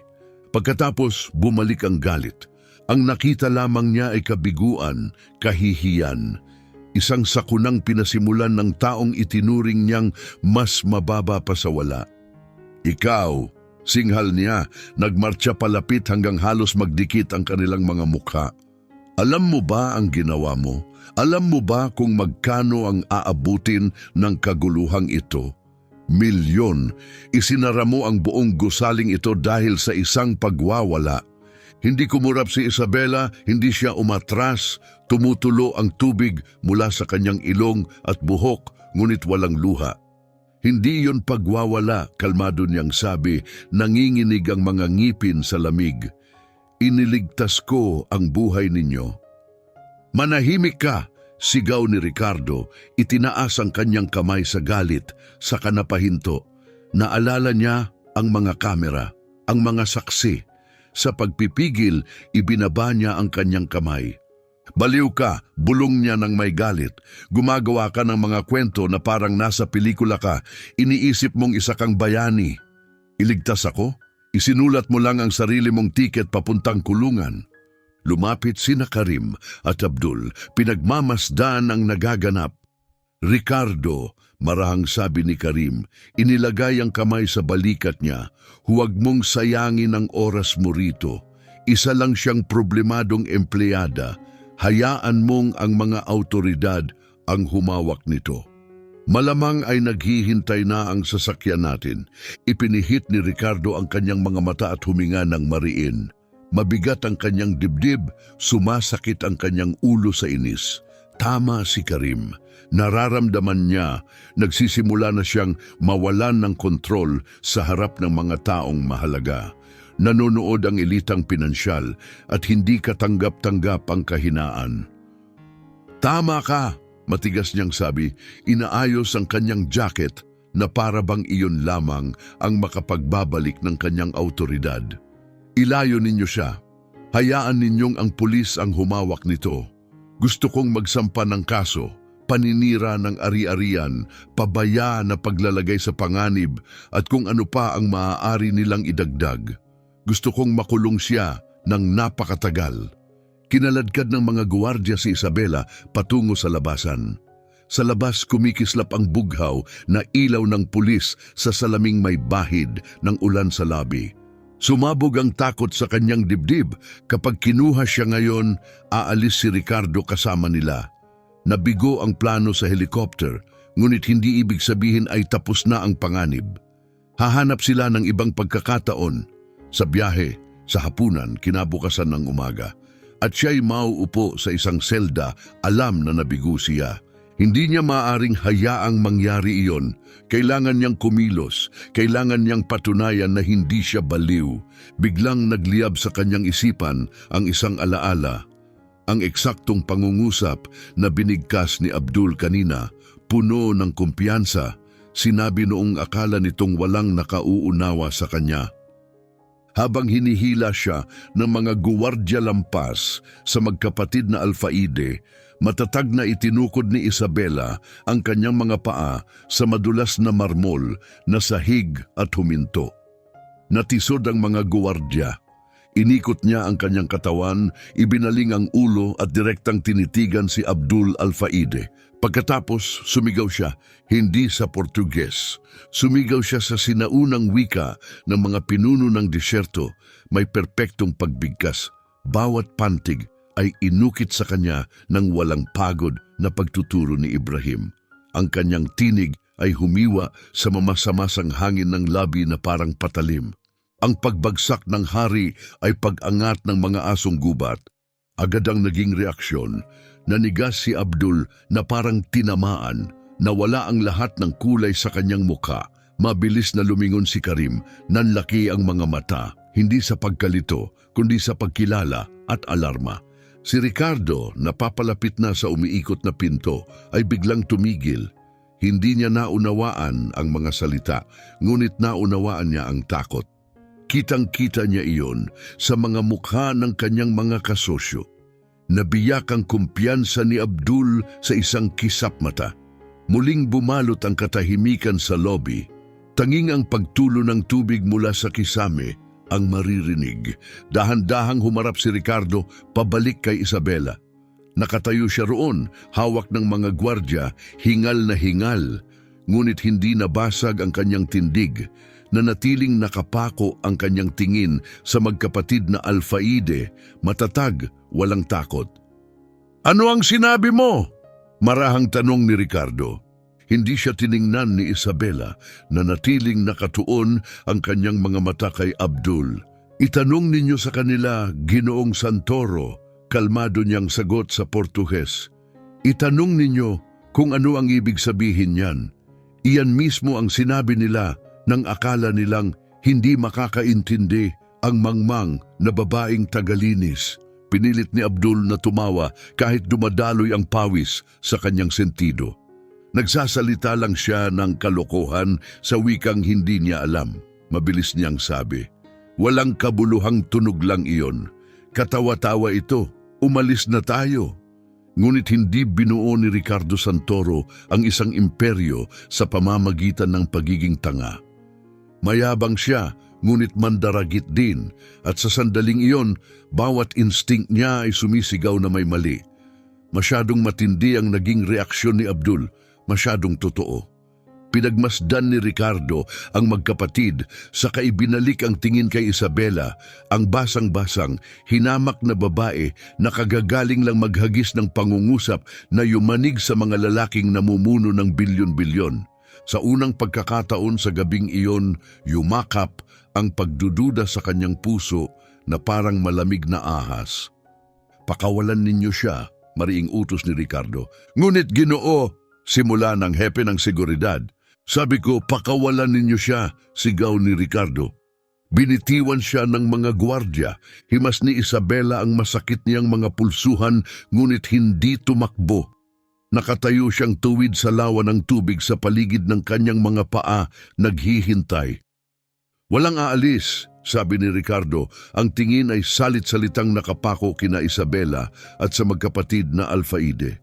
Pagkatapos, bumalik ang galit. Ang nakita lamang niya ay kabiguan, kahihiyan. Isang sakunang pinasimulan ng taong itinuring niyang mas mababa pa sa wala. Ikaw, singhal niya, nagmartsa palapit hanggang halos magdikit ang kanilang mga mukha. Alam mo ba ang ginawa mo? Alam mo ba kung magkano ang aabutin ng kaguluhang ito? Milyon. Isinara mo ang buong gusaling ito dahil sa isang pagwawala. Hindi kumurap si Isabela, hindi siya umatras, tumutulo ang tubig mula sa kanyang ilong at buhok, ngunit walang luha. Hindi yon pagwawala, kalmado niyang sabi, nanginginig ang mga ngipin sa lamig. Iniligtas ko ang buhay ninyo. Manahimik ka! Sigaw ni Ricardo, itinaas ang kanyang kamay sa galit, sa kanapahinto. Naalala niya ang mga kamera, ang mga saksi. Sa pagpipigil, ibinaba niya ang kanyang kamay. Baliw ka, bulong niya ng may galit. Gumagawa ka ng mga kwento na parang nasa pelikula ka. Iniisip mong isa kang bayani. Iligtas ako? Isinulat mo lang ang sarili mong tiket papuntang kulungan. Lumapit sina Karim at Abdul, pinagmamasdan ang nagaganap. Ricardo, Marahang sabi ni Karim, inilagay ang kamay sa balikat niya. Huwag mong sayangin ang oras mo rito. Isa lang siyang problemadong empleyada. Hayaan mong ang mga autoridad ang humawak nito. Malamang ay naghihintay na ang sasakyan natin. Ipinihit ni Ricardo ang kanyang mga mata at huminga ng mariin. Mabigat ang kanyang dibdib, sumasakit ang kanyang ulo sa inis. Tama si Karim. Nararamdaman niya, nagsisimula na siyang mawalan ng kontrol sa harap ng mga taong mahalaga. Nanonood ang elitang pinansyal at hindi katanggap-tanggap ang kahinaan. Tama ka, matigas niyang sabi, inaayos ang kanyang jacket na para bang iyon lamang ang makapagbabalik ng kanyang autoridad. Ilayo ninyo siya. Hayaan ninyong ang pulis ang humawak nito. Gusto kong magsampa ng kaso. Paninira ng ari-arian, pabaya na paglalagay sa panganib at kung ano pa ang maaari nilang idagdag. Gusto kong makulong siya ng napakatagal. Kinaladkad ng mga guwardiya si Isabela patungo sa labasan. Sa labas kumikislap ang bughaw na ilaw ng pulis sa salaming may bahid ng ulan sa labi. Sumabog ang takot sa kanyang dibdib kapag kinuha siya ngayon, aalis si Ricardo kasama nila. Nabigo ang plano sa helicopter, ngunit hindi ibig sabihin ay tapos na ang panganib. Hahanap sila ng ibang pagkakataon sa biyahe, sa hapunan, kinabukasan ng umaga. At siya'y mauupo sa isang selda, alam na nabigo siya. Hindi niya maaaring hayaang mangyari iyon. Kailangan niyang kumilos, kailangan niyang patunayan na hindi siya baliw. Biglang nagliyab sa kanyang isipan ang isang alaala. Ang eksaktong pangungusap na binigkas ni Abdul kanina, puno ng kumpiyansa, sinabi noong akala nitong walang nakauunawa sa kanya. Habang hinihila siya ng mga guwardya lampas sa magkapatid na Alfaide, matatag na itinukod ni Isabela ang kanyang mga paa sa madulas na marmol na sahig at huminto. Natisod ang mga guwardya. Inikot niya ang kanyang katawan, ibinaling ang ulo at direktang tinitigan si Abdul Alfaide. Pagkatapos, sumigaw siya, hindi sa Portuges. Sumigaw siya sa sinaunang wika ng mga pinuno ng disyerto, may perpektong pagbigkas. Bawat pantig ay inukit sa kanya ng walang pagod na pagtuturo ni Ibrahim. Ang kanyang tinig ay humiwa sa mamasamasang hangin ng labi na parang patalim. Ang pagbagsak ng hari ay pag-angat ng mga asong gubat. Agad ang naging reaksyon. Nanigas si Abdul na parang tinamaan. Nawala ang lahat ng kulay sa kanyang mukha. Mabilis na lumingon si Karim. Nanlaki ang mga mata. Hindi sa pagkalito, kundi sa pagkilala at alarma. Si Ricardo, napapalapit na sa umiikot na pinto, ay biglang tumigil. Hindi niya naunawaan ang mga salita, ngunit naunawaan niya ang takot. Kitang-kita niya iyon sa mga mukha ng kanyang mga kasosyo. Nabiyak ang kumpiyansa ni Abdul sa isang kisap mata. Muling bumalot ang katahimikan sa lobby. Tanging ang pagtulo ng tubig mula sa kisame ang maririnig. Dahan-dahang humarap si Ricardo pabalik kay Isabela. Nakatayo siya roon, hawak ng mga gwardya, hingal na hingal. Ngunit hindi nabasag ang kanyang tindig. Nanatiling nakapako ang kanyang tingin sa magkapatid na Alfaide, matatag, walang takot. Ano ang sinabi mo? Marahang tanong ni Ricardo. Hindi siya tiningnan ni Isabela, na natiling nakatuon ang kanyang mga mata kay Abdul. Itanong ninyo sa kanila, Ginoong Santoro, kalmado niyang sagot sa Portuges. Itanong ninyo kung ano ang ibig sabihin niyan. Iyan mismo ang sinabi nila nang akala nilang hindi makakaintindi ang mangmang na babaeng tagalinis. Pinilit ni Abdul na tumawa kahit dumadaloy ang pawis sa kanyang sentido. Nagsasalita lang siya ng kalokohan sa wikang hindi niya alam. Mabilis niyang sabi, walang kabuluhang tunog lang iyon. Katawa-tawa ito, umalis na tayo. Ngunit hindi binuo ni Ricardo Santoro ang isang imperyo sa pamamagitan ng pagiging tanga. Mayabang siya, ngunit mandaragit din, at sa sandaling iyon, bawat instinct niya ay sumisigaw na may mali. Masyadong matindi ang naging reaksyon ni Abdul, masyadong totoo. Pinagmasdan ni Ricardo ang magkapatid, saka ibinalik ang tingin kay Isabela, ang basang-basang, hinamak na babae na kagagaling lang maghagis ng pangungusap na yumanig sa mga lalaking namumuno ng bilyon-bilyon. Sa unang pagkakataon sa gabing iyon, yumakap ang pagdududa sa kanyang puso na parang malamig na ahas. "Pakawalan ninyo siya," mariing utos ni Ricardo. "Ngunit Ginoo," simula ng hepe ng seguridad. "Sabi ko, pakawalan ninyo siya," sigaw ni Ricardo. Binitiwan siya ng mga gwardya. Himas ni Isabela ang masakit niyang mga pulsuhan, ngunit hindi tumakbo. Nakatayo siyang tuwid sa lawa ng tubig sa paligid ng kanyang mga paa, naghihintay. "Walang aalis," sabi ni Ricardo. Ang tingin ay salit-salitang nakapako kina Isabela at sa magkapatid na Alfaide.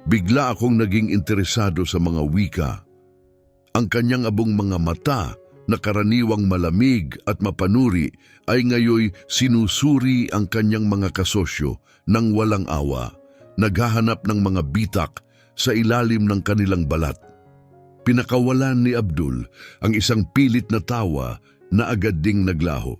Bigla akong naging interesado sa mga wika. Ang kanyang abong mga mata, na karaniwang malamig at mapanuri, ay ngayoy sinusuri ang kanyang mga kasosyo ng walang awa, naghahanap ng mga bitak sa ilalim ng kanilang balat. Pinakawalan ni Abdul ang isang pilit na tawa na agad ding naglaho.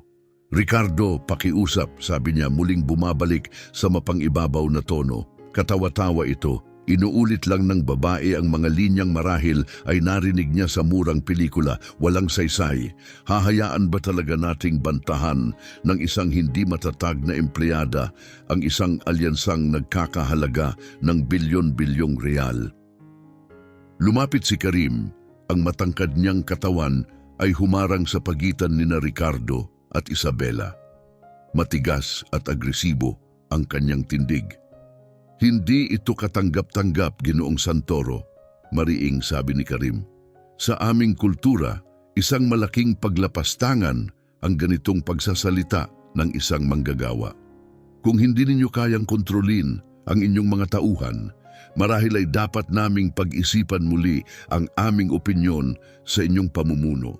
"Ricardo, pakiusap," sabi niya, muling bumabalik sa mapangibabaw na tono. Katawa-tawa ito. Inuulit lang ng babae ang mga linyang marahil ay narinig niya sa murang pelikula, walang saysay. Hahayaan ba talaga nating bantahan ng isang hindi matatag na empleyada ang isang alyansang nagkakahalaga ng bilyon-bilyong real? Lumapit si Karim. Ang matangkad niyang katawan ay humarang sa pagitan nina Ricardo at Isabela. Matigas at agresibo ang kanyang tindig. "Hindi ito katanggap-tanggap, Ginoong Santoro," mariing sabi ni Karim. "Sa aming kultura, isang malaking paglapastangan ang ganitong pagsasalita ng isang manggagawa. Kung hindi ninyo kayang kontrolin ang inyong mga tauhan, marahil ay dapat naming pag-isipan muli ang aming opinyon sa inyong pamumuno."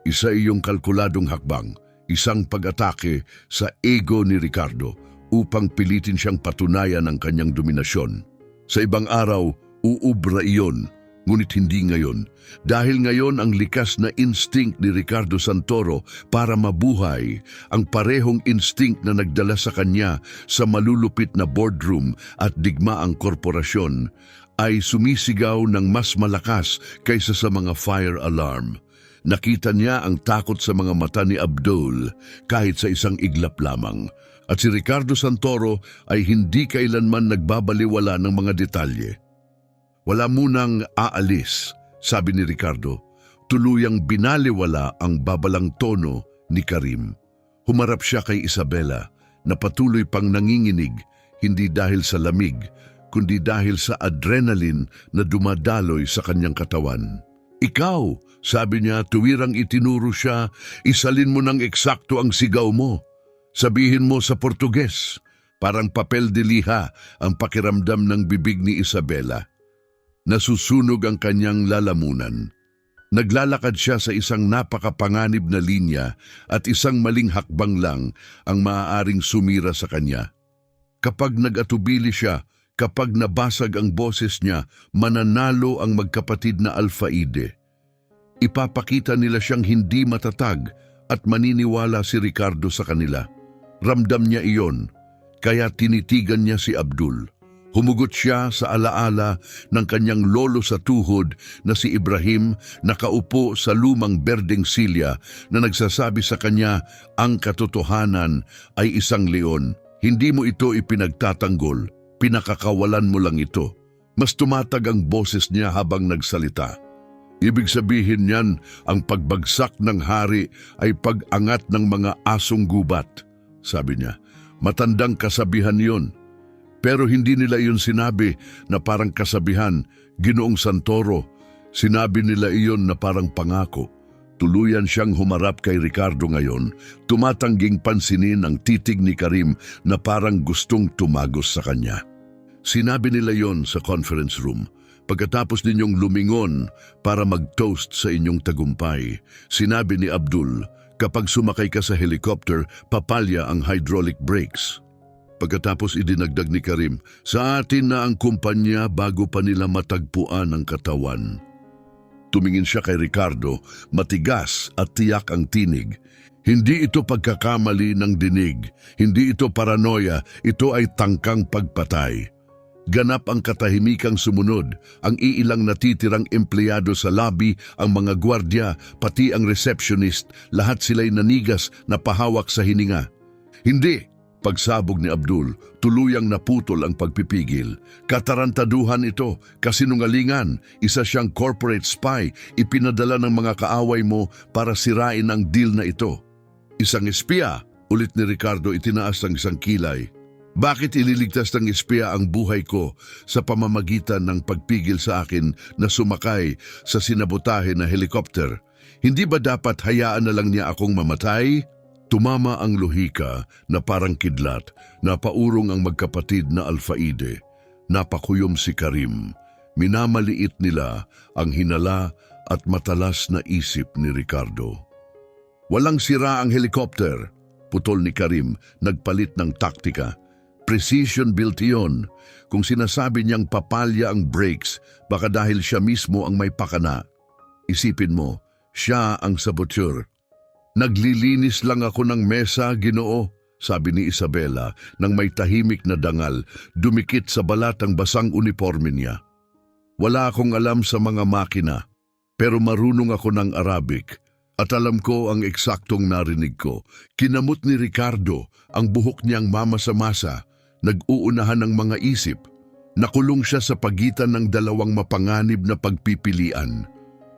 Isa iyong kalkuladong hakbang, isang pag-atake sa ego ni Ricardo upang pilitin siyang patunayan ang kanyang dominasyon. Sa ibang araw, uubra iyon, ngunit hindi ngayon. Dahil ngayon ang likas na instinct ni Ricardo Santoro para mabuhay, ang parehong instinct na nagdala sa kanya sa malulupit na boardroom at digmaang korporasyon, ay sumisigaw ng mas malakas kaysa sa mga fire alarm. Nakita niya ang takot sa mga mata ni Abdul kahit sa isang iglap lamang. At si Ricardo Santoro ay hindi kailanman nagbabaliwala ng mga detalye. "Wala munang aalis," sabi ni Ricardo. Tuluyang binaliwala ang babalang tono ni Karim. Humarap siya kay Isabela na patuloy pang nanginginig, hindi dahil sa lamig, kundi dahil sa adrenaline na dumadaloy sa kanyang katawan. "Ikaw," sabi niya, tuwirang itinuro siya, "isalin mo ng eksakto ang sigaw mo. Sabihin mo sa Portuges." Parang papel de liha ang pakiramdam ng bibig ni Isabela. Nasusunog ang kanyang lalamunan. Naglalakad siya sa isang napakapanganib na linya at isang maling hakbang lang ang maaaring sumira sa kanya. Kapag nag-atubili siya, kapag nabasag ang boses niya, mananalo ang magkapatid na Alfaide. Ipapakita nila siyang hindi matatag at maniniwala si Ricardo sa kanila. Ramdam niya iyon, kaya tinitigan niya si Abdul. Humugot siya sa alaala ng kanyang lolo sa tuhod na si Ibrahim, nakaupo sa lumang berdeng silya na nagsasabi sa kanya, ang katotohanan ay isang leon. Hindi mo ito ipinagtatanggol, pinakakawalan mo lang ito. Mas tumatag ang boses niya habang nagsalita. Ibig sabihin niyan, ang pagbagsak ng hari ay pag-angat ng mga asong gubat. Sabi niya, matandang kasabihan yon. Pero hindi nila iyon sinabi na parang kasabihan, Ginoong Santoro. Sinabi nila iyon na parang pangako. Tuluyan siyang humarap kay Ricardo ngayon, tumatangging pansinin ang titig ni Karim na parang gustong tumagos sa kanya. Sinabi nila yon sa conference room. Pagkatapos ninyong lumingon para mag-toast sa inyong tagumpay, sinabi ni Abdul, kapag sumakay ka sa helicopter, papalya ang hydraulic brakes. Pagkatapos idinagdag ni Karim, sa atin na ang kumpanya bago pa nila matagpuan ang katawan. Tumingin siya kay Ricardo, matigas at tiyak ang tinig. Hindi ito pagkakamali ng dinig, hindi ito paranoia, ito ay tangkang pagpatay. Ganap ang katahimikang sumunod, ang iilang natitirang empleyado sa lobby, ang mga gwardya, pati ang receptionist, lahat sila'y nanigas na pahawak sa hininga. Hindi! Pagsabog ni Abdul, tuluyang naputol ang pagpipigil. Katarantaduhan ito, kasinungalingan, isa siyang corporate spy, ipinadala ng mga kaaway mo para sirain ang deal na ito. Isang espiya, ulit ni Ricardo itinaas ang isang kilay. Bakit ililigtas ng espiya ang buhay ko sa pamamagitan ng pagpigil sa akin na sumakay sa sinabotahe na helikopter? Hindi ba dapat hayaan na lang niya akong mamatay? Tumama ang lohika na parang kidlat, napaurong ang magkapatid na Alfaide. Napakuyom si Karim. Minamaliit nila ang hinala at matalas na isip ni Ricardo. Walang sira ang helikopter, putol ni Karim, nagpalit ng taktika. Precision built iyon. Kung sinasabi niyang papalya ang brakes, baka dahil siya mismo ang may pakana. Isipin mo, siya ang saboteur. Naglilinis lang ako ng mesa, Ginoo, sabi ni Isabela nang may tahimik na dangal, dumikit sa balat ang basang uniforme niya. Wala akong alam sa mga makina, pero marunong ako ng Arabic at alam ko ang eksaktong narinig ko. Kinamot ni Ricardo ang buhok niyang mamasa-masa, nag-uunahan ng mga isip. Nakulong siya sa pagitan ng dalawang mapanganib na pagpipilian.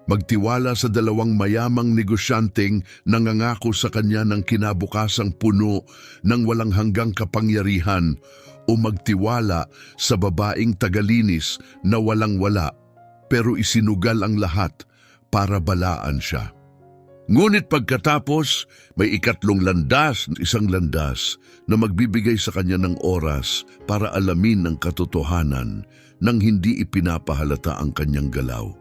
Magtiwala sa dalawang mayamang negosyanteng nangangako sa kanya ng kinabukasang puno ng walang hanggang kapangyarihan o magtiwala sa babaeng tagalinis na walang-wala pero isinugal ang lahat para balaan siya. Ngunit pagkatapos, may ikatlong landas, isang landas na magbibigay sa kanya ng oras para alamin ang katotohanan nang hindi ipinapahalata ang kanyang galaw.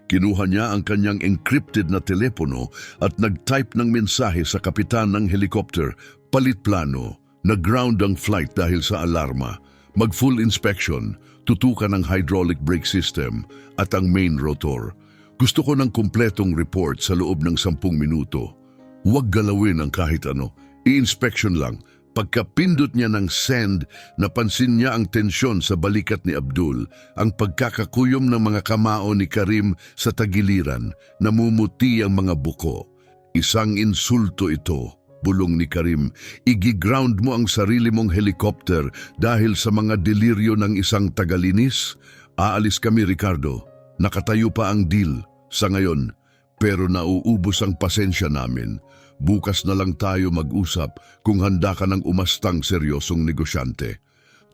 Kinuha niya ang kanyang encrypted na telepono at nag-type ng mensahe sa kapitan ng helicopter, palit plano, nag-ground ang flight dahil sa alarma, mag-full inspection, tutukan ang hydraulic brake system at ang main rotor. Gusto ko ng kumpletong report sa loob ng 10 minuto. Huwag galawin ang kahit ano, i-inspection lang. Pagkapindot niya ng send, napansin niya ang tensyon sa balikat ni Abdul, ang pagkakakuyom ng mga kamao ni Karim sa tagiliran, namumuti ang mga buko. Isang insulto ito, bulong ni Karim. Igi-ground mo ang sarili mong helicopter dahil sa mga deliryo ng isang tagalinis? Aalis kami, Ricardo. Nakatayo pa ang deal sa ngayon, pero nauubos ang pasensya namin. Bukas na lang tayo mag-usap kung handa ka ng umastang seryosong negosyante.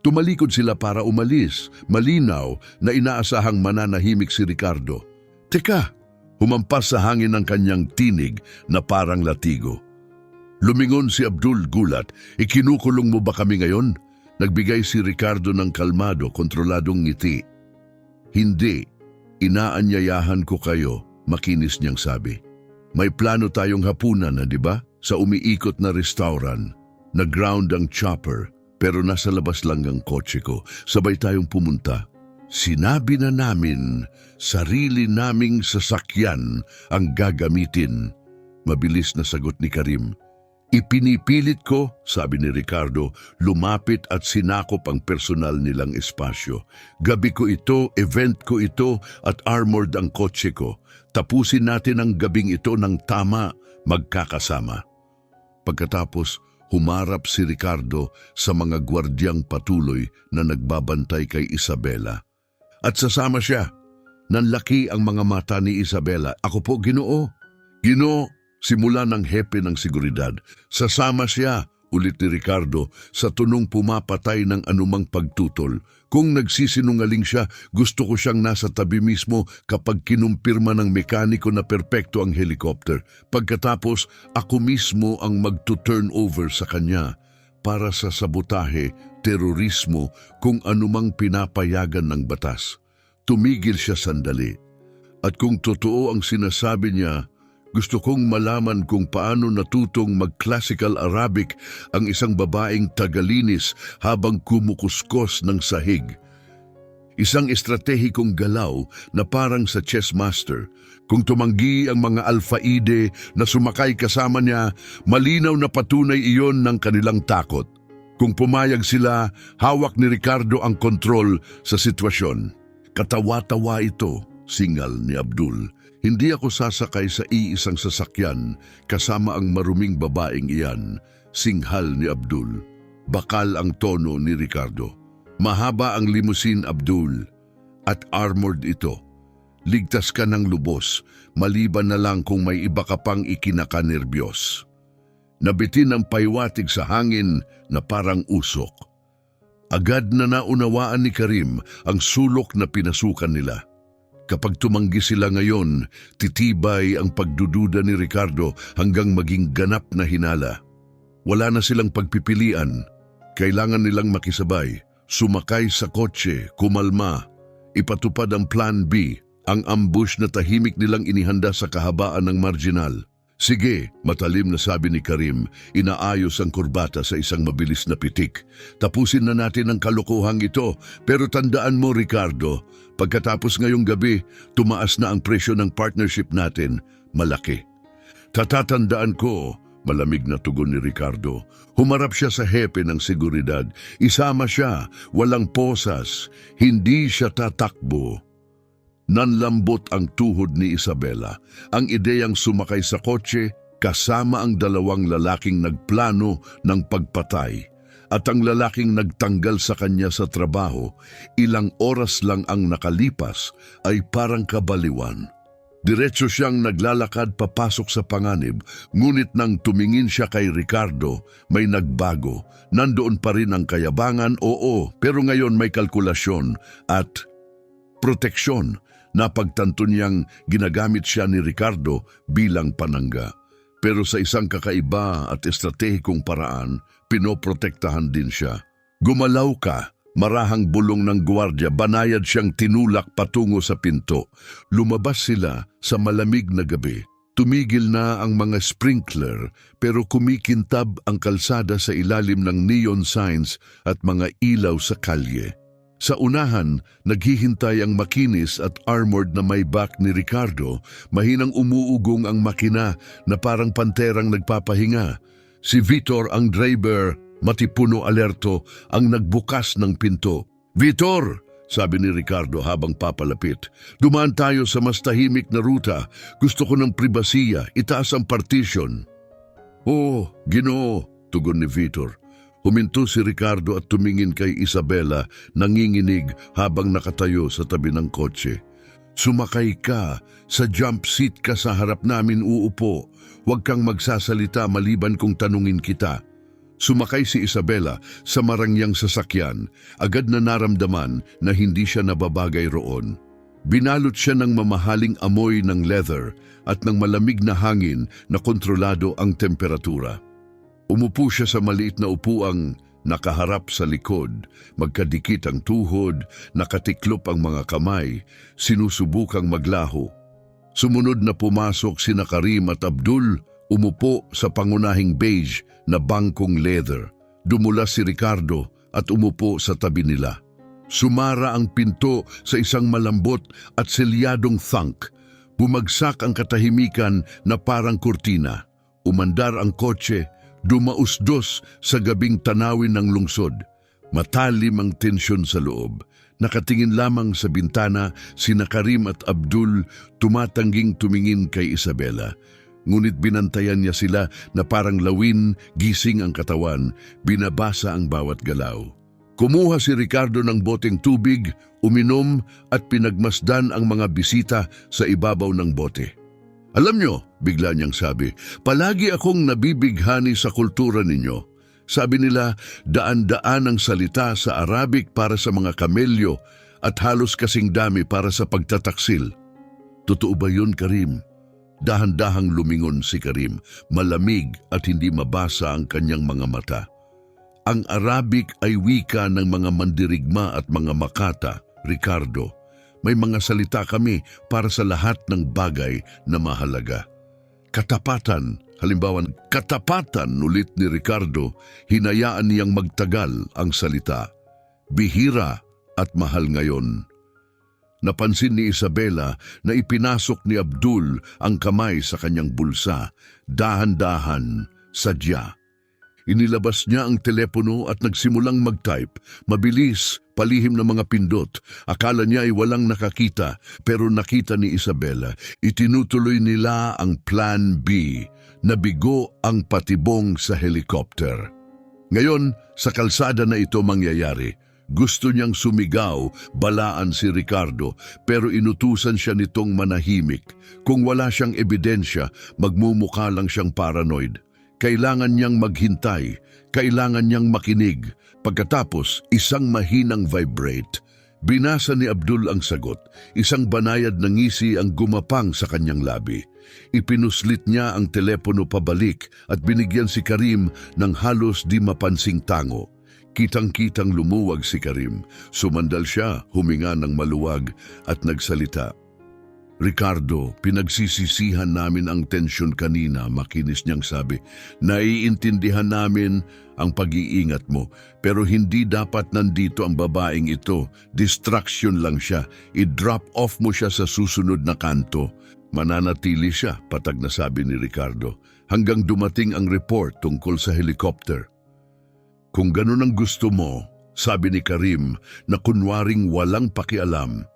Tumalikod sila para umalis, malinaw na inaasahang mananahimik si Ricardo. Teka, humampas sa hangin ang kanyang tinig na parang latigo. Lumingon si Abdul gulat, ikinukulong mo ba kami ngayon? Nagbigay si Ricardo ng kalmado, kontroladong ngiti. Hindi, inaanyayahan ko kayo, makinis niyang sabi. May plano tayong hapunan na, di ba? Sa umiikot na restaurant. Nag-ground ang chopper, pero nasa labas lang ang kotse ko. Sabay tayong pumunta. Sinabi na namin, sarili naming sasakyan ang gagamitin. Mabilis na sagot ni Karim. Ipinipilit ko, sabi ni Ricardo, lumapit at sinakop ang personal nilang espasyo. Gabi ko ito, event ko ito, at armored ang kotse ko. Tapusin natin ang gabing ito ng tama, magkakasama. Pagkatapos, humarap si Ricardo sa mga gwardyang patuloy na nagbabantay kay Isabela. At sasama siya. Nanlaki ang mga mata ni Isabela. Ako po, Ginoo. Ginoo. Simula ng hepe ng seguridad, sasama siya, ulit ni Ricardo, sa tunong pumapatay ng anumang pagtutol. Kung nagsisinungaling siya, gusto ko siyang nasa tabi mismo kapag kinumpirma ng mekaniko na perpekto ang helicopter. Pagkatapos, ako mismo ang magto-turn over sa kanya para sa sabotahe, terorismo, kung anumang pinapayagan ng batas. Tumigil siya sandali. At kung totoo ang sinasabi niya, gusto kong malaman kung paano natutong mag-classical Arabic ang isang babaeng tagalinis habang kumukuskos ng sahig. Isang estratehikong galaw na parang sa chess master. Kung tumanggi ang mga alfaide na sumakay kasama niya, malinaw na patunay iyon ng kanilang takot. Kung pumayag sila, hawak ni Ricardo ang kontrol sa sitwasyon. Katawa-tawa ito, singal ni Abdul. Hindi ako sasakay sa iisang sasakyan kasama ang maruming babaeng iyan, singhal ni Abdul. Bakal ang tono ni Ricardo. Mahaba ang limousine, Abdul, at armored ito. Ligtas ka ng lubos, maliban na lang kung may iba ka pang ikinakanerbiyos. Nabitin ang paywatig sa hangin na parang usok. Agad na naunawaan ni Karim ang sulok na pinasukan nila. Kapag tumanggi sila ngayon, titibay ang pagdududa ni Ricardo hanggang maging ganap na hinala. Wala na silang pagpipilian. Kailangan nilang makisabay, sumakay sa kotse, kumalma, ipatupad ang Plan B, ang ambush na tahimik nilang inihanda sa kahabaan ng marginal. Sige, matalim na sabi ni Karim, inaayos ang kurbata sa isang mabilis na pitik. Tapusin na natin ang kalokohang ito, pero tandaan mo, Ricardo, pagkatapos ngayong gabi, tumaas na ang presyo ng partnership natin, malaki. Tatatandaan ko, malamig na tugon ni Ricardo. Humarap siya sa hepe ng seguridad. Isama siya, walang posas, hindi siya tatakbo. Nanlambot ang tuhod ni Isabela. Ang ideyang sumakay sa kotse kasama ang dalawang lalaking nagplano ng pagpatay. At ang lalaking nagtanggal sa kanya sa trabaho, ilang oras lang ang nakalipas ay parang kabaliwan. Diretso siyang naglalakad papasok sa panganib, ngunit nang tumingin siya kay Ricardo, may nagbago. Nandoon pa rin ang kayabangan, oo, pero ngayon may kalkulasyon at proteksyon. Napagtanto niyang ginagamit siya ni Ricardo bilang panangga. Pero sa isang kakaiba at estratehikong paraan, pinoprotektahan din siya. Gumalaw ka, marahang bulong ng gwardiya, banayad siyang tinulak patungo sa pinto. Lumabas sila sa malamig na gabi. Tumigil na ang mga sprinkler pero kumikintab ang kalsada sa ilalim ng neon signs at mga ilaw sa kalye. Sa unahan, naghihintay ang makinis at armored na may back ni Ricardo, mahinang umuugong ang makina na parang panterang nagpapahinga. Si Vitor ang driver, matipuno alerto, ang nagbukas ng pinto. "Vitor!" sabi ni Ricardo habang papalapit. "Dumaan tayo sa mas tahimik na ruta. Gusto ko ng pribasiya, itaas ang partition." "Oh, Ginoo," tugon ni Vitor. Huminto si Ricardo at tumingin kay Isabela, nanginginig habang nakatayo sa tabi ng kotse. "Sumakay ka, sa jump seat ka sa harap namin uupo. Huwag kang magsasalita maliban kung tanungin kita." Sumakay si Isabela sa marangyang sasakyan. Agad na naramdaman na hindi siya nababagay roon. Binalot siya ng mamahaling amoy ng leather at ng malamig na hangin na kontrolado ang temperatura. Umupo siya sa maliit na upuang nakaharap sa likod, magkadikit ang tuhod, nakatiklop ang mga kamay, sinusubukang maglaho. Sumunod na pumasok sina Karim at Abdul, umupo sa pangunahing beige na bangkong leather. Dumula si Ricardo at umupo sa tabi nila. Sumara ang pinto sa isang malambot at selyadong thunk. Bumagsak ang katahimikan na parang kurtina. Umandar ang kotse, dumausdos sa gabing tanawin ng lungsod. Matalim ang tensyon sa loob. Nakatingin lamang sa bintana, sina Karim at Abdul tumatangging tumingin kay Isabela. Ngunit binantayan niya sila na parang lawin, gising ang katawan, binabasa ang bawat galaw. Kumuha si Ricardo ng boteng tubig, uminom at pinagmasdan ang mga bisita sa ibabaw ng bote. "Alam nyo," bigla niyang sabi, "palagi akong nabibighani sa kultura ninyo. Sabi nila, daan-daan ang salita sa Arabic para sa mga kamelyo at halos kasing dami para sa pagtataksil." "Totoo ba yun, Karim?" Dahan-dahang lumingon si Karim, malamig at hindi mabasa ang kanyang mga mata. "Ang Arabic ay wika ng mga mandirigma at mga makata, Ricardo. May mga salita kami para sa lahat ng bagay na mahalaga. Katapatan, halimbawa, katapatan ulit ni Ricardo, hinayaan niyang magtagal ang salita. Bihira at mahal ngayon, Napansin ni Isabela na ipinasok ni Abdul ang kamay sa kanyang bulsa, dahan-dahan, sadya. Inilabas niya ang telepono at nagsimulang mag-type. Mabilis, palihim na mga pindot. Akala niya ay walang nakakita, pero nakita ni Isabela. Itinutuloy nila ang Plan B. Nabigo ang patibong sa helicopter. Ngayon, sa kalsada na ito mangyayari. Gusto niyang sumigaw, balaan si Ricardo, pero inutusan siya nitong manahimik. Kung wala siyang ebidensya, magmumukha lang siyang paranoid. Kailangan niyang maghintay, kailangan niyang makinig. Pagkatapos, isang mahinang vibrate. Binasa ni Abdul ang sagot. Isang banayad na ngisi ang gumapang sa kanyang labi. Ipinuslit niya ang telepono pabalik at binigyan si Karim ng halos di mapansing tango. Kitang-kitang lumuwag si Karim. Sumandal siya, huminga ng maluwag at nagsalita. Ricardo, pinagsisisihan namin ang tensyon kanina, makinis niyang sabi. Naiintindihan namin ang pag-iingat mo, pero hindi dapat nandito ang babaeng ito. Distraction lang siya. I-drop off mo siya sa susunod na kanto. Mananatili siya, patag na sabi ni Ricardo, hanggang dumating ang report tungkol sa helicopter. Kung ganun ang gusto mo, sabi ni Karim na kunwaring walang pakialam.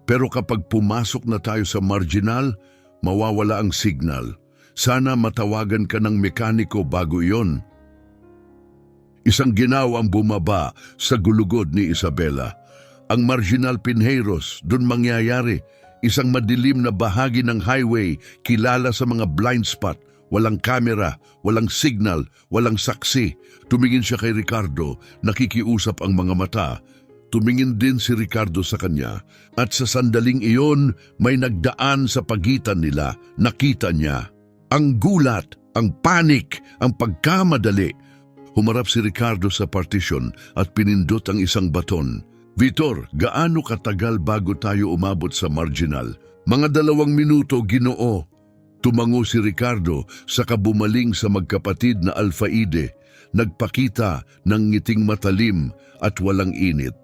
Pero kapag pumasok na tayo sa marginal, mawawala ang signal. Sana matawagan ka ng mekaniko bago iyon. Isang ginaw ang bumaba sa gulugod ni Isabela. Ang marginal Pinheiros, dun mangyayari. Isang madilim na bahagi ng highway, kilala sa mga blind spot. Walang kamera, walang signal, walang saksi. Tumingin siya kay Ricardo, nakikiusap ang mga mata. Tumingin din si Ricardo sa kanya at sa sandaling iyon may nagdaan sa pagitan nila. Nakita niya ang gulat, ang panik, ang pagkamadali. Humarap si Ricardo sa partition at pinindot ang isang baton. Vitor, gaano katagal bago tayo umabot sa marginal? Mga 2 minuto, Ginoo. Tumango si Ricardo saka bumaling sa magkapatid na Alfaide. Nagpakita ng ngiting matalim at walang init.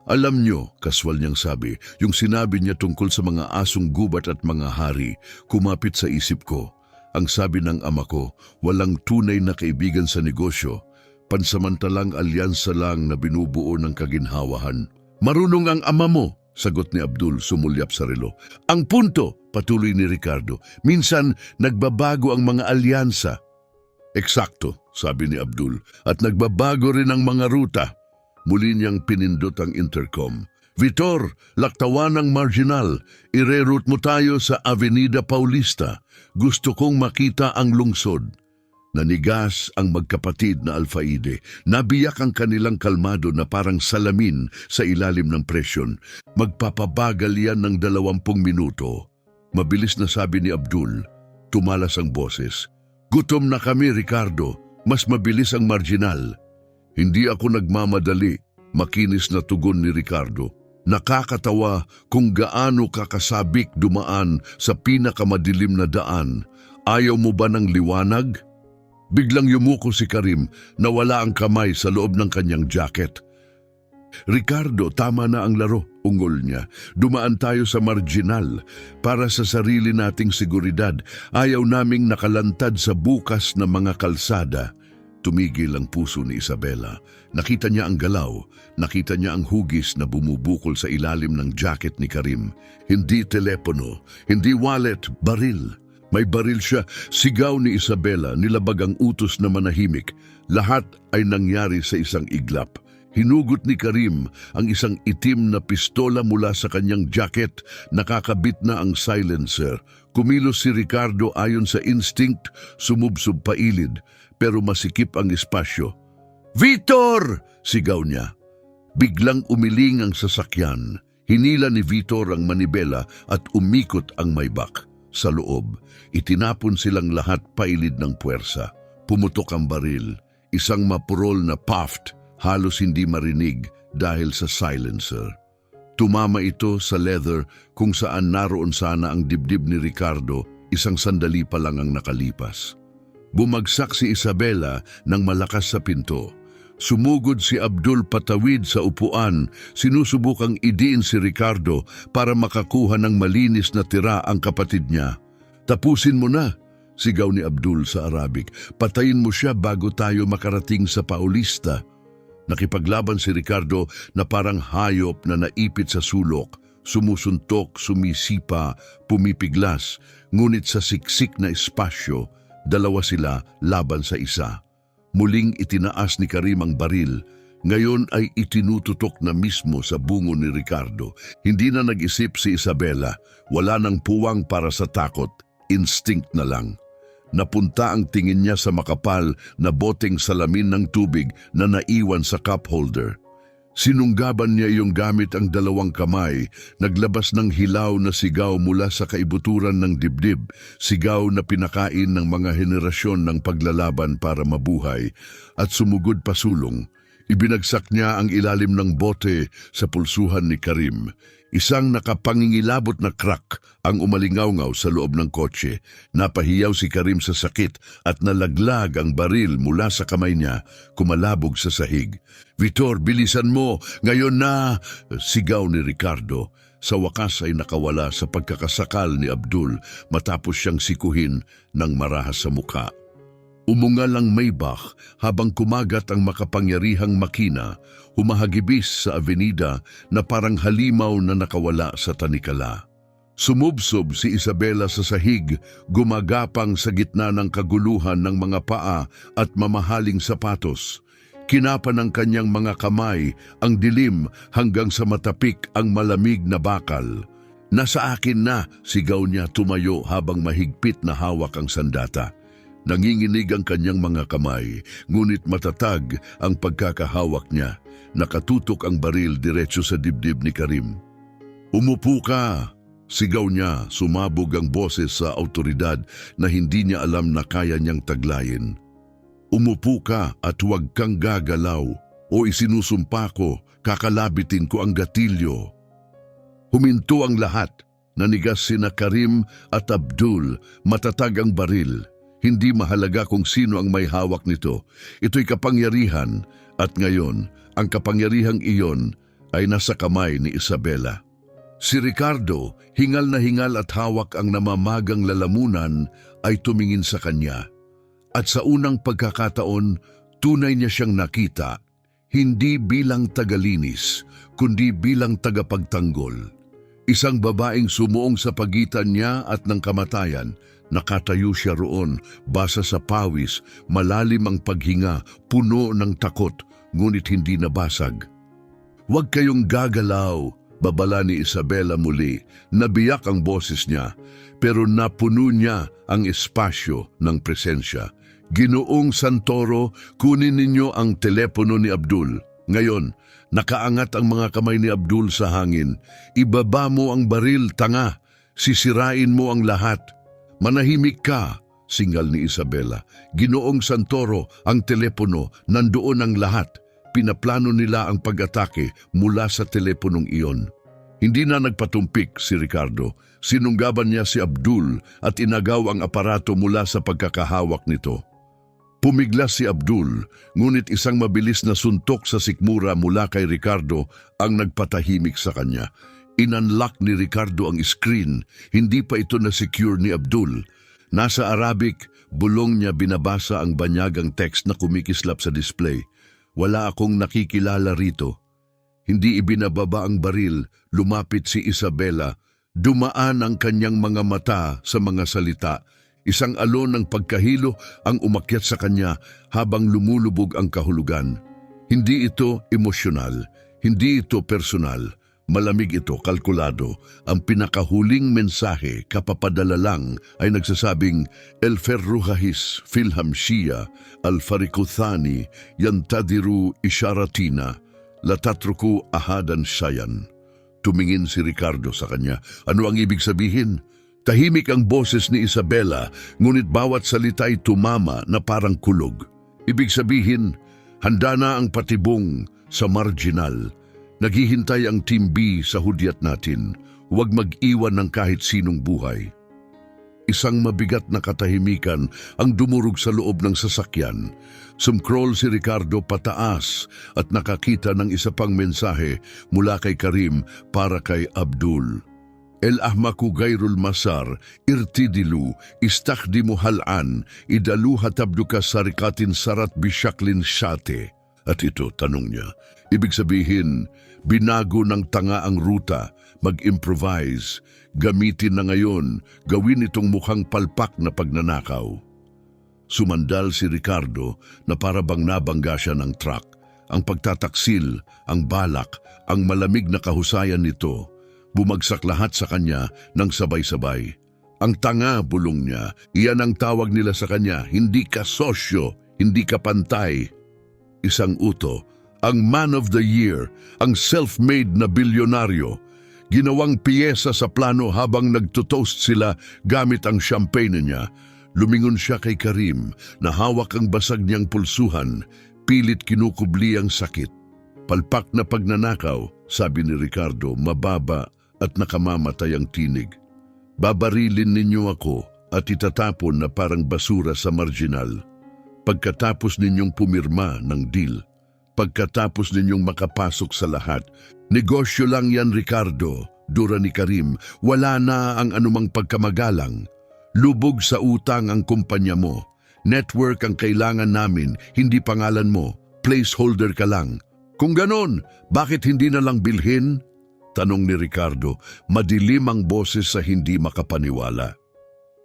Alam nyo, kaswal niyang sabi, yung sinabi niya tungkol sa mga asong gubat at mga hari, kumapit sa isip ko. Ang sabi ng ama ko, walang tunay na kaibigan sa negosyo, pansamantalang alyansa lang na binubuo ng kaginhawahan. Marunong ang ama mo, sagot ni Abdul sumulyap sa relo. Ang punto, patuloy ni Ricardo, minsan nagbabago ang mga alyansa. Eksakto, sabi ni Abdul, at nagbabago rin ang mga ruta. Muli niyang pinindot ang intercom. Vitor, laktawan ng marginal. Ire-route mo tayo sa Avenida Paulista. Gusto kong makita ang lungsod. Nanigas ang magkapatid na Alfaide. Nabiyak ang kanilang kalmado na parang salamin sa ilalim ng presyon. Magpapabagal yan ng 20 minuto. Mabilis na sabi ni Abdul. Tumalas ang boses. Gutom na kami, Ricardo. Mas mabilis ang marginal. Hindi ako nagmamadali, makinis na tugon ni Ricardo. Nakakatawa kung gaano kakasabik dumaan sa pinakamadilim na daan. Ayaw mo ba ng liwanag? Biglang yumuko si Karim na wala ang kamay sa loob ng kanyang jacket. Ricardo, tama na ang laro, ungol niya. Dumaan tayo sa marginal para sa sarili nating seguridad. Ayaw naming nakalantad sa bukas na mga kalsada. Tumigil ang puso ni Isabela. Nakita niya ang galaw, nakita niya ang hugis na bumubukol sa ilalim ng jacket ni Karim. Hindi telepono, hindi wallet, baril. May baril siya. Sigaw ni Isabela, nilabag ang utos na manahimik. Lahat ay nangyari sa isang iglap. Hinugot ni Karim ang isang itim na pistola mula sa kanyang jacket. Nakakabit na ang silencer. Kumilos si Ricardo ayon sa instinct, sumubsob pailid. Pero masikip ang espasyo. Vitor! Sigaw niya. Biglang umiling ang sasakyan. Hinila ni Vitor ang manibela at umikot ang maybak. Sa loob, itinapon silang lahat pailid ng puwersa. Pumutok ang baril. Isang mapurol na puffed, halos hindi marinig dahil sa silencer. Tumama ito sa leather kung saan naroon sana ang dibdib ni Ricardo, isang sandali pa lang ang nakalipas. Bumagsak si Isabela ng malakas sa pinto. Sumugod si Abdul patawid sa upuan, sinusubukang idiin si Ricardo para makakuha ng malinis na tira ang kapatid niya. "Tapusin mo na," sigaw ni Abdul sa Arabic. "Patayin mo siya bago tayo makarating sa Paulista." Nakipaglaban si Ricardo na parang hayop na naipit sa sulok. Sumusuntok, sumisipa, pumipiglas, ngunit sa siksik na espasyo, dalawa sila laban sa isa. Muling itinaas ni Karim ang baril. Ngayon ay itinututok na mismo sa bungo ni Ricardo. Hindi na nag-isip si Isabela. Wala nang puwang para sa takot. Instinct na lang. Napunta ang tingin niya sa makapal na boteng salamin ng tubig na naiwan sa cup holder. Sinunggaban niya iyong gamit ang dalawang kamay, naglabas ng hilaw na sigaw mula sa kaibuturan ng dibdib, sigaw na pinakain ng mga henerasyon ng paglalaban para mabuhay, at sumugod pasulong. Ibinagsak niya ang ilalim ng bote sa pulsuhan ni Karim. Isang nakapangingilabot na crack ang umalingaw-ngaw sa loob ng kotse. Napahiyaw si Karim sa sakit at nalaglag ang baril mula sa kamay niya, kumalabog sa sahig. "Vitor, bilisan mo! Ngayon na!" sigaw ni Ricardo. Sa wakas ay nakawala sa pagkakasakal ni Abdul matapos siyang sikuhin ng marahas sa mukha. Umungal ang Maybach habang kumagat ang makapangyarihang makina, humahagibis sa avenida na parang halimaw na nakawala sa tanikala. Sumubsob si Isabela sa sahig, gumagapang sa gitna ng kaguluhan ng mga paa at mamahaling sapatos. Kinapa ng kanyang mga kamay ang dilim hanggang sa matapik ang malamig na bakal. "Nasa akin na!" sigaw niya tumayo habang mahigpit na hawak ang sandata. Nanginginig ang kanyang mga kamay, ngunit matatag ang pagkakahawak niya. Nakatutok ang baril diretso sa dibdib ni Karim. "Umupo ka!" sigaw niya, sumabog ang boses sa awtoridad na hindi niya alam na kaya niyang taglayin. "Umupo ka at huwag kang gagalaw o isinusumpa ko, kakalabitin ko ang gatilyo." Huminto ang lahat. Nanigas sina Karim at Abdul, matatag ang baril. Hindi mahalaga kung sino ang may hawak nito. Ito'y kapangyarihan at ngayon, ang kapangyarihang iyon ay nasa kamay ni Isabela. Si Ricardo, hingal na hingal at hawak ang namamagang lalamunan, ay tumingin sa kanya. At sa unang pagkakataon, tunay niya siyang nakita, hindi bilang tagalinis, kundi bilang tagapagtanggol. Isang babaeng sumuong sa pagitan niya at ng kamatayan. Nakatayo siya roon, basa sa pawis, malalim ang paghinga, puno ng takot, ngunit hindi nabasag. "Huwag kayong gagalaw," babala ni Isabela muli. Nabiyak ang boses niya, pero napuno niya ang espasyo ng presensya. "Ginoong Santoro, kunin ninyo ang telepono ni Abdul." Ngayon, nakaangat ang mga kamay ni Abdul sa hangin. "Ibaba mo ang baril, tanga. Sisirain mo ang lahat." "Manahimik ka," singal ni Isabela. "Ginoong Santoro, ang telepono, nandoon ang lahat. Pinaplano nila ang pag-atake mula sa teleponong iyon." Hindi na nagpatumpik si Ricardo. Sinunggaban niya si Abdul at inagaw ang aparato mula sa pagkakahawak nito. Pumiglas si Abdul, ngunit isang mabilis na suntok sa sikmura mula kay Ricardo ang nagpatahimik sa kanya. Inunlock ni Ricardo ang screen, hindi pa ito na-secure ni Abdul. Nasa Arabic, bulong niya binabasa ang banyagang text na kumikislap sa display. "Wala akong nakikilala rito." Hindi ibinababa ang baril, lumapit si Isabela. Dumaan ang kanyang mga mata sa mga salita. Isang alon ng pagkahilo ang umakyat sa kanya habang lumulubog ang kahulugan. Hindi ito emosyonal, hindi ito personal. Malamig ito, kalkulado. Ang pinakahuling mensahe, kapapadala lang, ay nagsasabing, "El Ferruhahis Filhamshia Al-Farikuthani Yantadiru Isharatina Latatruku Ahadan Shayan." Tumingin si Ricardo sa kanya. Ano ang ibig sabihin? Tahimik ang boses ni Isabela, ngunit bawat salita ay tumama na parang kulog. Ibig sabihin, handa na ang patibong sa marginal. Naghihintay ang Team B sa hudyat natin. Huwag mag-iwan ng kahit sinong buhay. Isang mabigat na katahimikan ang dumurog sa loob ng sasakyan. Sumcrawl si Ricardo pataas at nakakita ng isa pang mensahe mula kay Karim para kay Abdul. El ahmaku gayrul masar, irtidilu, istakdimu halan, idaluha tabduka sarikatin sarat bisyaklin syate. At ito, tanong niya, ibig sabihin, binago ng tanga ang ruta, mag-improvise, gamitin na ngayon, gawin itong mukhang palpak na pagnanakaw. Sumandal si Ricardo na para bang nabangga siya ng truck. Ang pagtataksil, ang balak, ang malamig na kahusayan nito, bumagsak lahat sa kanya ng sabay-sabay. Ang tanga, bulong niya, iyan ang tawag nila sa kanya, hindi ka sosyo, hindi ka pantay. Isang uto, ang man of the year, ang self-made na bilyonaryo, ginawang piyesa sa plano habang nagtotoast sila gamit ang champagne niya. Lumingon siya kay Karim na hawak ang basag niyang pulsuhan, pilit kinukubli ang sakit. Palpak na pagnanakaw, sabi ni Ricardo, mababa at nakamamatay ang tinig. Babarilin ninyo ako at itatapon na parang basura sa marginal. Pagkatapos ninyong pumirma ng deal, pagkatapos ninyong makapasok sa lahat, negosyo lang yan, Ricardo, dura ni Karim, wala na ang anumang pagkamagalang. Lubog sa utang ang kumpanya mo. Network ang kailangan namin, hindi pangalan mo. Placeholder ka lang. Kung ganon, bakit hindi na lang bilhin? Tanong ni Ricardo, madilim ang boses sa hindi makapaniwala.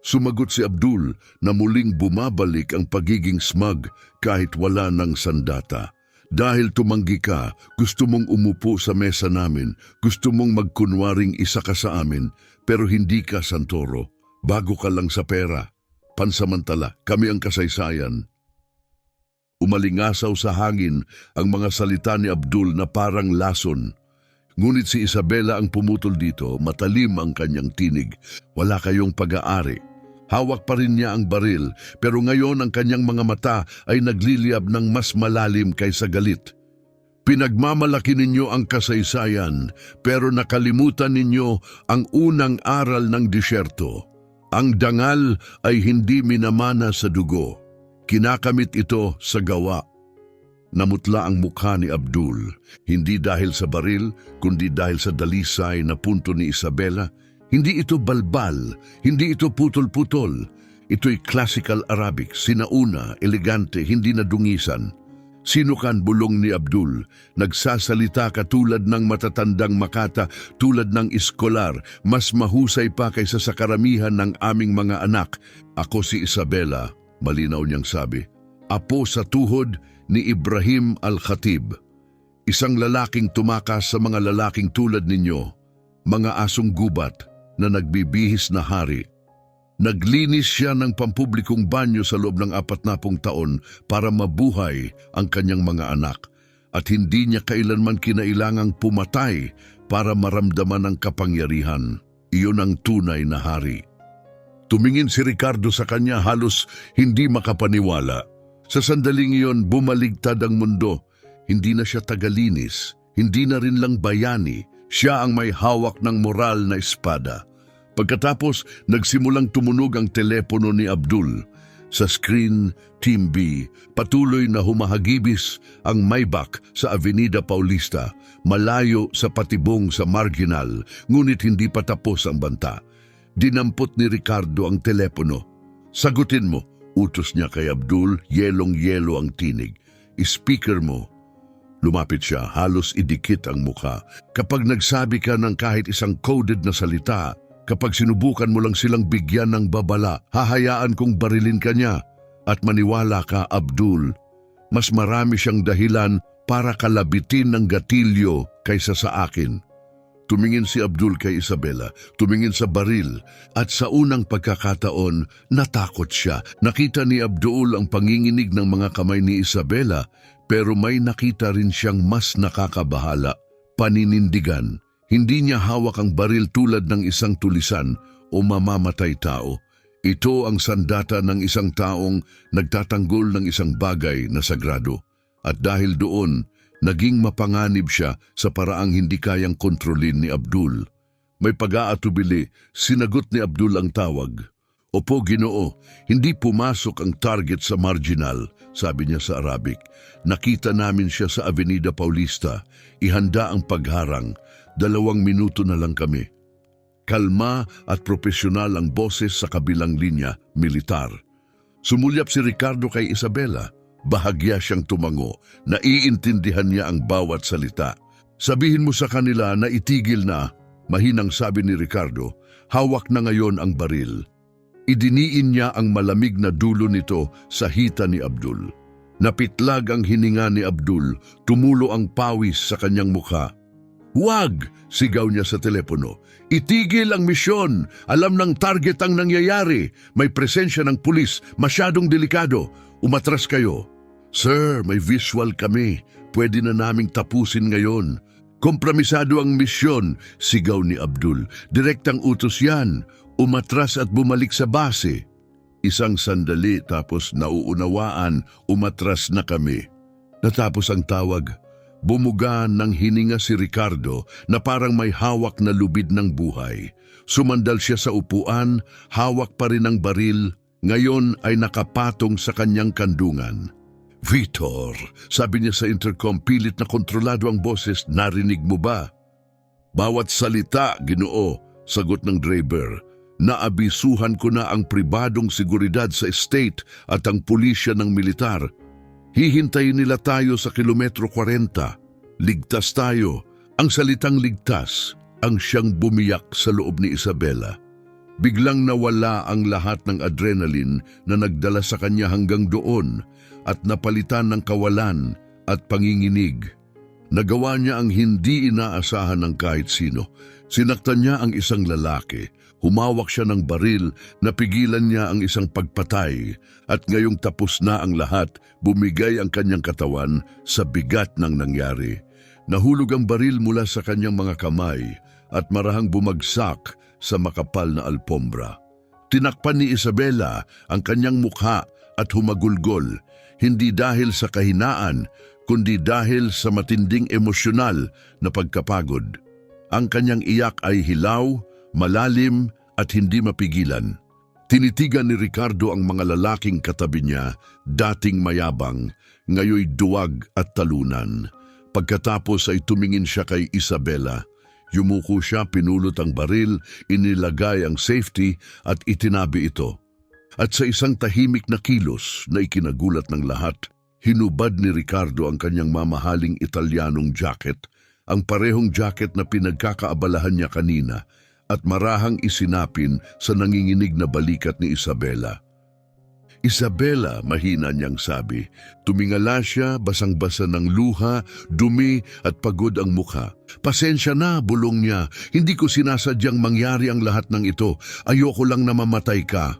Sumagot si Abdul na muling bumabalik ang pagiging smug kahit wala ng sandata. Dahil tumanggi ka, gusto mong umupo sa mesa namin, gusto mong magkunwaring isa ka sa amin, pero hindi ka Santoro. Bago ka lang sa pera. Pansamantala, kami ang kasaysayan. Umalingasaw sa hangin ang mga salita ni Abdul na parang lason. Ngunit si Isabela ang pumutol dito, matalim ang kanyang tinig. Wala kayong pag-aari. Hawak pa rin niya ang baril, pero ngayon ang kanyang mga mata ay nagliliyab ng mas malalim kaysa galit. Pinagmamalaki ninyo ang kasaysayan, pero nakalimutan ninyo ang unang aral ng disyerto. Ang dangal ay hindi minamana sa dugo. Kinakamit ito sa gawa. Namutla ang mukha ni Abdul, hindi dahil sa baril, kundi dahil sa dalisay na punto ni Isabela. Hindi ito balbal, hindi ito putol-putol. Ito'y classical Arabic, sinauna, elegante, hindi na dungisan. Sino kan, bulong ni Abdul, nagsasalita ka tulad ng matatandang Makata, tulad ng iskolar, mas mahusay pa kaysa sa karamihan ng aming mga anak. Ako si Isabela, malinaw niyang sabi, apo sa tuhod ni Ibrahim Al-Khatib. Isang lalaking tumakas sa mga lalaking tulad ninyo, mga asong gubat na nagbibihis na hari. Naglinis siya ng pampublikong banyo sa loob ng 40 taon para mabuhay ang kanyang mga anak at hindi niya kailanman kinailangang pumatay para maramdaman ang kapangyarihan. Iyon ang tunay na hari. Tumingin si Ricardo sa kanya halos hindi makapaniwala. Sa sandaling iyon, bumaligtad ang mundo. Hindi na siya tagalinis, hindi na rin lang bayani. Siya ang may hawak ng moral na espada. Pagkatapos, nagsimulang tumunog ang telepono ni Abdul. Sa screen, Team B, patuloy na humahagibis ang Maybach sa Avenida Paulista, malayo sa patibong sa marginal, ngunit hindi pa tapos ang banta. Dinampot ni Ricardo ang telepono. Sagutin mo, utos niya kay Abdul, yelong-yelo ang tinig. Speaker mo. Lumapit siya, halos idikit ang mukha. Kapag nagsabi ka ng kahit isang coded na salita, kapag sinubukan mo lang silang bigyan ng babala, hahayaan kong barilin ka niya. At maniwala ka, Abdul, mas marami siyang dahilan para kalabitin ng gatilyo kaysa sa akin. Tumingin si Abdul kay Isabela, tumingin sa baril, at sa unang pagkakataon, natakot siya. Nakita ni Abdul ang panginginig ng mga kamay ni Isabela, pero may nakita rin siyang mas nakakabahala, paninindigan. Hindi niya hawak ang baril tulad ng isang tulisan o mamamatay tao. Ito ang sandata ng isang taong nagtatanggol ng isang bagay na sagrado. At dahil doon, naging mapanganib siya sa paraang hindi kayang kontrolin ni Abdul. May pag-aatubili, sinagot ni Abdul ang tawag. Opo, Ginoo, hindi pumasok ang target sa marginal, sabi niya sa Arabic. Nakita namin siya sa Avenida Paulista. Ihanda ang pagharang. 2 minuto na lang kami. Kalma at profesional ang boses sa kabilang linya, militar. Sumulyap si Ricardo kay Isabela. Bahagya siyang tumango. Naiintindihan niya ang bawat salita. Sabihin mo sa kanila na itigil na, mahinang sabi ni Ricardo. Hawak na ngayon ang baril. Idiniin niya ang malamig na dulo nito sa hita ni Abdul. Napitlag ang hininga ni Abdul, tumulo ang pawis sa kanyang mukha. "Huwag!" sigaw niya sa telepono. "Itigil ang misyon! Alam ng target ang nangyayari! May presensya ng pulis, masyadong delikado. Umatras kayo." "Sir, may visual kami. Pwede na naming tapusin ngayon." "Kompromisado ang misyon," sigaw ni Abdul. "Direktang utos yan. Umatras at bumalik sa base." Isang sandali tapos nauunawaan, umatras na kami. Natapos ang tawag. Bumuga ng hininga si Ricardo na parang may hawak na lubid ng buhay. Sumandal siya sa upuan, hawak pa rin ang baril, ngayon ay nakapatong sa kanyang kandungan. "Vitor," sabi niya sa intercom, pilit na kontrolado ang boses, "narinig mo ba?" "Bawat salita, Ginoo," sagot ng driver. "Naabisuhan ko na ang pribadong seguridad sa estate at ang pulisya ng militar. Hihintayin nila tayo sa kilometro 40. Ligtas tayo." Ang salitang ligtas ang siyang bumiyak sa loob ni Isabela. Biglang nawala ang lahat ng adrenaline na nagdala sa kanya hanggang doon at napalitan ng kawalan at panginginig. Nagawa niya ang hindi inaasahan ng kahit sino. Sinaktan niya ang isang lalaki. Humawak siya ng baril, napigilan niya ang isang pagpatay, at ngayong tapos na ang lahat, bumigay ang kanyang katawan sa bigat ng nangyari. Nahulog ang baril mula sa kanyang mga kamay at marahang bumagsak sa makapal na alpombra. Tinakpan ni Isabela ang kanyang mukha at humagulgol, hindi dahil sa kahinaan, kundi dahil sa matinding emosyonal na pagkapagod. Ang kanyang iyak ay hilaw, malalim at hindi mapigilan. Tinitigan ni Ricardo ang mga lalaking katabi niya, dating mayabang, ngayoy duwag at talunan. Pagkatapos ay tumingin siya kay Isabela. Yumuko siya, pinulot ang baril, inilagay ang safety at itinabi ito. At sa isang tahimik na kilos na ikinagulat ng lahat, hinubad ni Ricardo ang kanyang mamahaling Italianong jacket, ang parehong jacket na pinagkakaabalahan niya kanina, at marahang isinapin sa nanginginig na balikat ni Isabela. "Isabela," mahina niyang sabi. Tumingala siya, basang-basa ng luha, dumi at pagod ang mukha. "Pasensya na," bulong niya. "Hindi ko sinasadyang mangyari ang lahat ng ito. Ayoko lang na mamatay ka."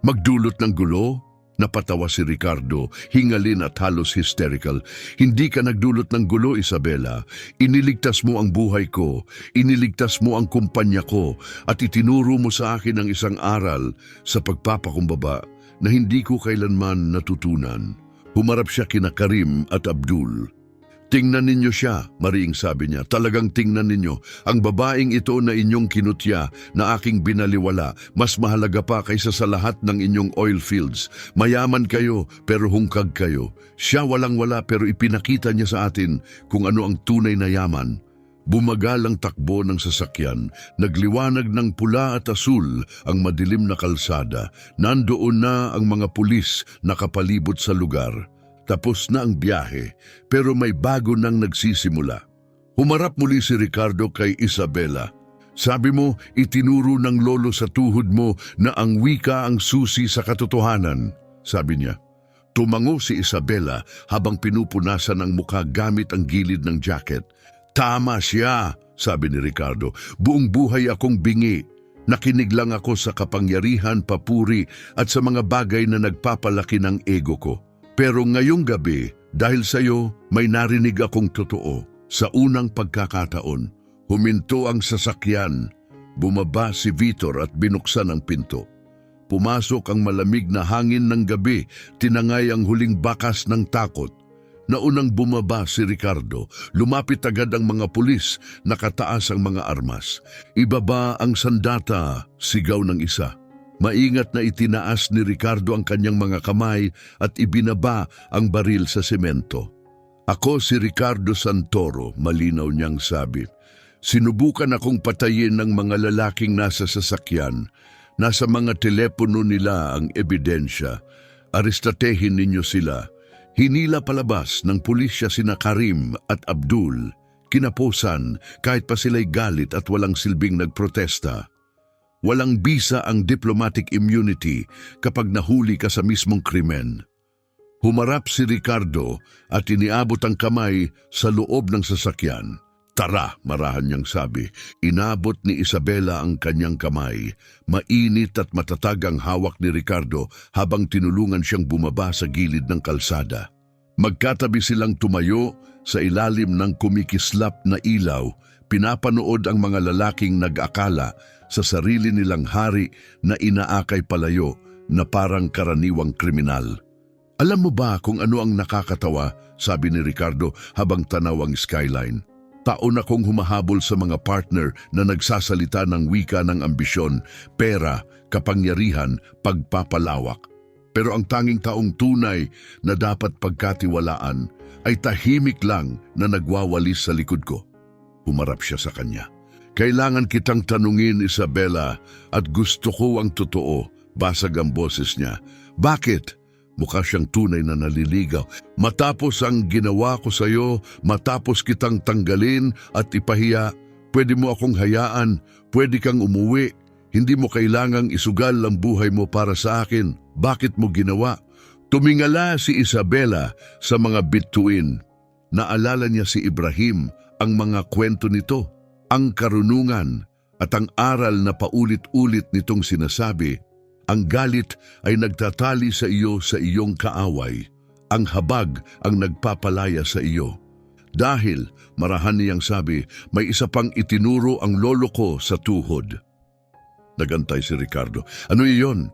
"Magdulot ng gulo?" Napatawa si Ricardo, hingalin at halos hysterical. "Hindi ka nagdulot ng gulo, Isabela. Iniligtas mo ang buhay ko, iniligtas mo ang kumpanya ko, at itinuro mo sa akin ang isang aral sa pagpapakumbaba na hindi ko kailanman natutunan." Humarap siya kina Karim at Abdul. "Tingnan ninyo siya," mariing sabi niya. "Talagang tingnan ninyo. Ang babaeng ito na inyong kinutya, na aking binaliwala, mas mahalaga pa kaysa sa lahat ng inyong oil fields. Mayaman kayo, pero hungkag kayo. Siya walang-wala pero ipinakita niya sa atin kung ano ang tunay na yaman." Bumagal ang takbo ng sasakyan. Nagliwanag ng pula at asul ang madilim na kalsada. Nandoon na ang mga pulis nakapalibot sa lugar. Tapos na ang biyahe, pero may bago nang nagsisimula. Humarap muli si Ricardo kay Isabela. "Sabi mo, itinuro ng lolo sa tuhod mo na ang wika ang susi sa katotohanan," sabi niya. Tumango si Isabela habang pinupunasan ang mukha gamit ang gilid ng jacket. "Tama siya," sabi ni Ricardo. "Buong buhay akong bingi. Nakinig lang ako sa kapangyarihan, papuri at sa mga bagay na nagpapalaki ng ego ko. Pero ngayong gabi, dahil sa iyo, may narinig akong totoo. Sa unang pagkakataon, huminto ang sasakyan. Bumaba si Vitor at binuksan ang pinto. Pumasok ang malamig na hangin ng gabi, tinangay ang huling bakas ng takot. Naunang bumaba si Ricardo, lumapit agad ang mga pulis, nakataas ang mga armas. "Ibaba ang sandata," sigaw ng isa. Maingat na itinaas ni Ricardo ang kanyang mga kamay at ibinaba ang baril sa semento. Ako si Ricardo Santoro, malinaw niyang sabi. Sinubukan akong patayin ng mga lalaking nasa sasakyan. Nasa mga telepono nila ang ebidensya. Aristatehin ninyo sila. Hinila palabas ng pulisya sina Karim at Abdul. Kinapusan kahit pa sila'y galit at walang silbing nagprotesta. Walang bisa ang diplomatic immunity kapag nahuli ka sa mismong krimen. Humarap si Ricardo at iniabot ang kamay sa loob ng sasakyan. Tara, marahan niyang sabi. Inabot ni Isabela ang kanyang kamay. Mainit at matatag ang hawak ni Ricardo habang tinulungan siyang bumaba sa gilid ng kalsada. Magkatabi silang tumayo sa ilalim ng kumikislap na ilaw. Pinapanood ang mga lalaking nag-akala sa sarili nilang hari na inaakay palayo na parang karaniwang kriminal. Alam mo ba kung ano ang nakakatawa, sabi ni Ricardo habang tanaw ang skyline. Taon akong humahabol sa mga partner na nagsasalita ng wika ng ambisyon, pera, kapangyarihan, pagpapalawak. Pero ang tanging taong tunay na dapat pagkatiwalaan ay tahimik lang na nagwawalis sa likod ko. Humarap siya sa kanya. Kailangan kitang tanungin, Isabela, at gusto ko ang totoo. Basag ang boses niya. Bakit? Mukha siyang tunay na naliligaw. Matapos ang ginawa ko sa iyo, matapos kitang tanggalin at ipahiya, pwede mo akong hayaan, pwede kang umuwi. Hindi mo kailangang isugal ang buhay mo para sa akin. Bakit mo ginawa? Tumingala si Isabela sa mga bituin. Naalala niya si Ibrahim, ang mga kwento nito. Ang karunungan at ang aral na paulit-ulit nitong sinasabi, ang galit ay nagtatali sa iyo sa iyong kaaway. Ang habag ang nagpapalaya sa iyo. Dahil, marahan niyang sabi, may isa pang itinuro ang lolo ko sa tuhod. Nagantay si Ricardo. Ano iyon?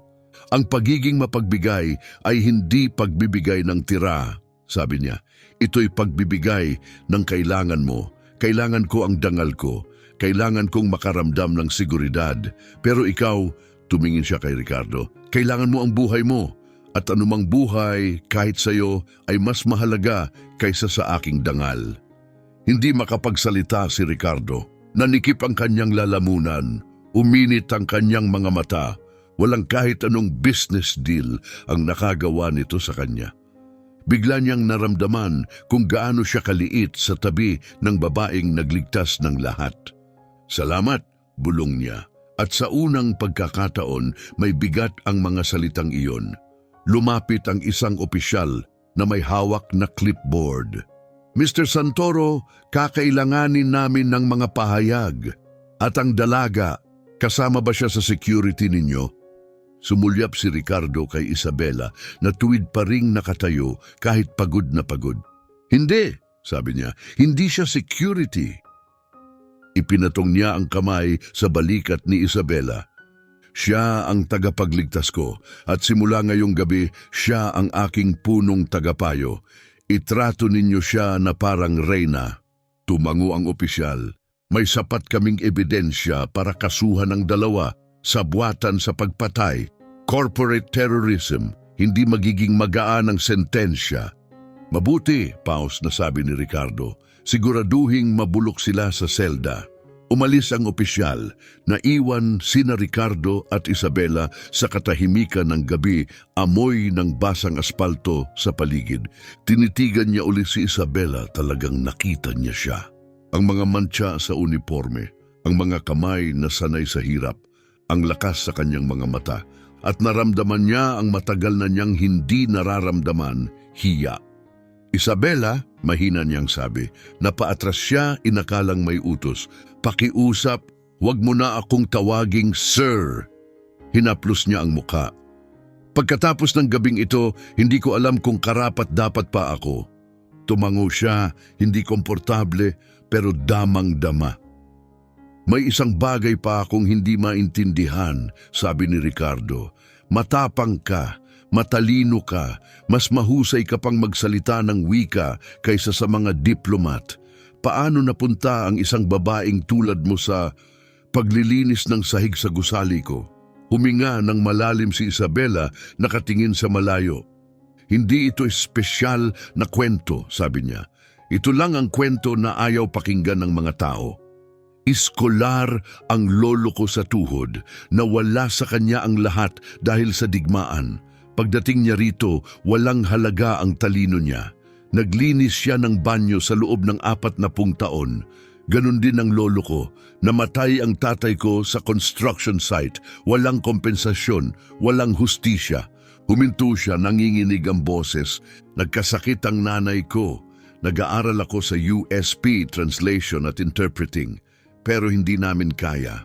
Ang pagiging mapagbigay ay hindi pagbibigay ng tira, sabi niya. Ito'y pagbibigay ng kailangan mo. Kailangan ko ang dangal ko. Kailangan kong makaramdam ng seguridad. Pero ikaw, tumingin siya kay Ricardo, kailangan mo ang buhay mo. At anumang buhay, kahit sa'yo, ay mas mahalaga kaysa sa aking dangal. Hindi makapagsalita si Ricardo. Nanikip ang kanyang lalamunan. Uminit ang kanyang mga mata. Walang kahit anong business deal ang nakagawa nito sa kanya. Bigla niyang naramdaman kung gaano siya kaliit sa tabi ng babaeng nagligtas ng lahat. Salamat, bulong niya. At sa unang pagkakataon, may bigat ang mga salitang iyon. Lumapit ang isang opisyal na may hawak na clipboard. Mr. Santoro, kakailanganin namin ng mga pahayag. At ang dalaga, kasama ba siya sa security ninyo? Sumulyap si Ricardo kay Isabela na tuwid pa ring nakatayo kahit pagod na pagod. Hindi, sabi niya, hindi siya security. Ipinatong niya ang kamay sa balikat ni Isabela. Siya ang tagapagligtas ko at simula ngayong gabi, siya ang aking punong tagapayo. Itrato ninyo siya na parang reyna. Tumango ang opisyal. May sapat kaming ebidensya para kasuhan ng dalawa sa buwatan sa pagpatay. Corporate terrorism, hindi magiging magaan ang sentensya. Mabuti, paus na sabi ni Ricardo, siguraduhing mabulok sila sa selda. Umalis ang opisyal, naiwan sina Ricardo at Isabela sa katahimikan ng gabi, amoy ng basang aspalto sa paligid. Tinitigan niya uli si Isabela, talagang nakita niya siya. Ang mga mantsa sa uniforme, ang mga kamay na sanay sa hirap, ang lakas sa kanyang mga mata, at naramdaman niya ang matagal na niyang hindi nararamdaman, hiya. Isabela, mahina niyang sabi, napaatras siya inakalang may utos. Pakiusap, huwag mo na akong tawaging sir. Hinaplos niya ang mukha. Pagkatapos ng gabing ito, hindi ko alam kung karapat dapat pa ako. Tumango siya, hindi komportable, pero damang-dama. May isang bagay pa akong hindi maintindihan, sabi ni Ricardo. Matapang ka, matalino ka, mas mahusay ka pang magsalita ng wika kaysa sa mga diplomat. Paano napunta ang isang babaeng tulad mo sa paglilinis ng sahig sa gusali ko? Huminga ng malalim si Isabela, nakatingin sa malayo. Hindi ito espesyal na kwento, sabi niya. Ito lang ang kwento na ayaw pakinggan ng mga tao. Iskolar ang lolo ko sa tuhod, nawala sa kanya ang lahat dahil sa digmaan. Pagdating niya rito, walang halaga ang talino niya. Naglinis siya ng banyo sa loob ng 40 taon. Ganon din ang lolo ko. Namatay ang tatay ko sa construction site. Walang kompensasyon, walang hustisya. Huminto siya, nanginginig ang boses. Nagkasakit ang nanay ko. Nag-aaral ako sa USP, Translation at Interpreting. Pero hindi namin kaya.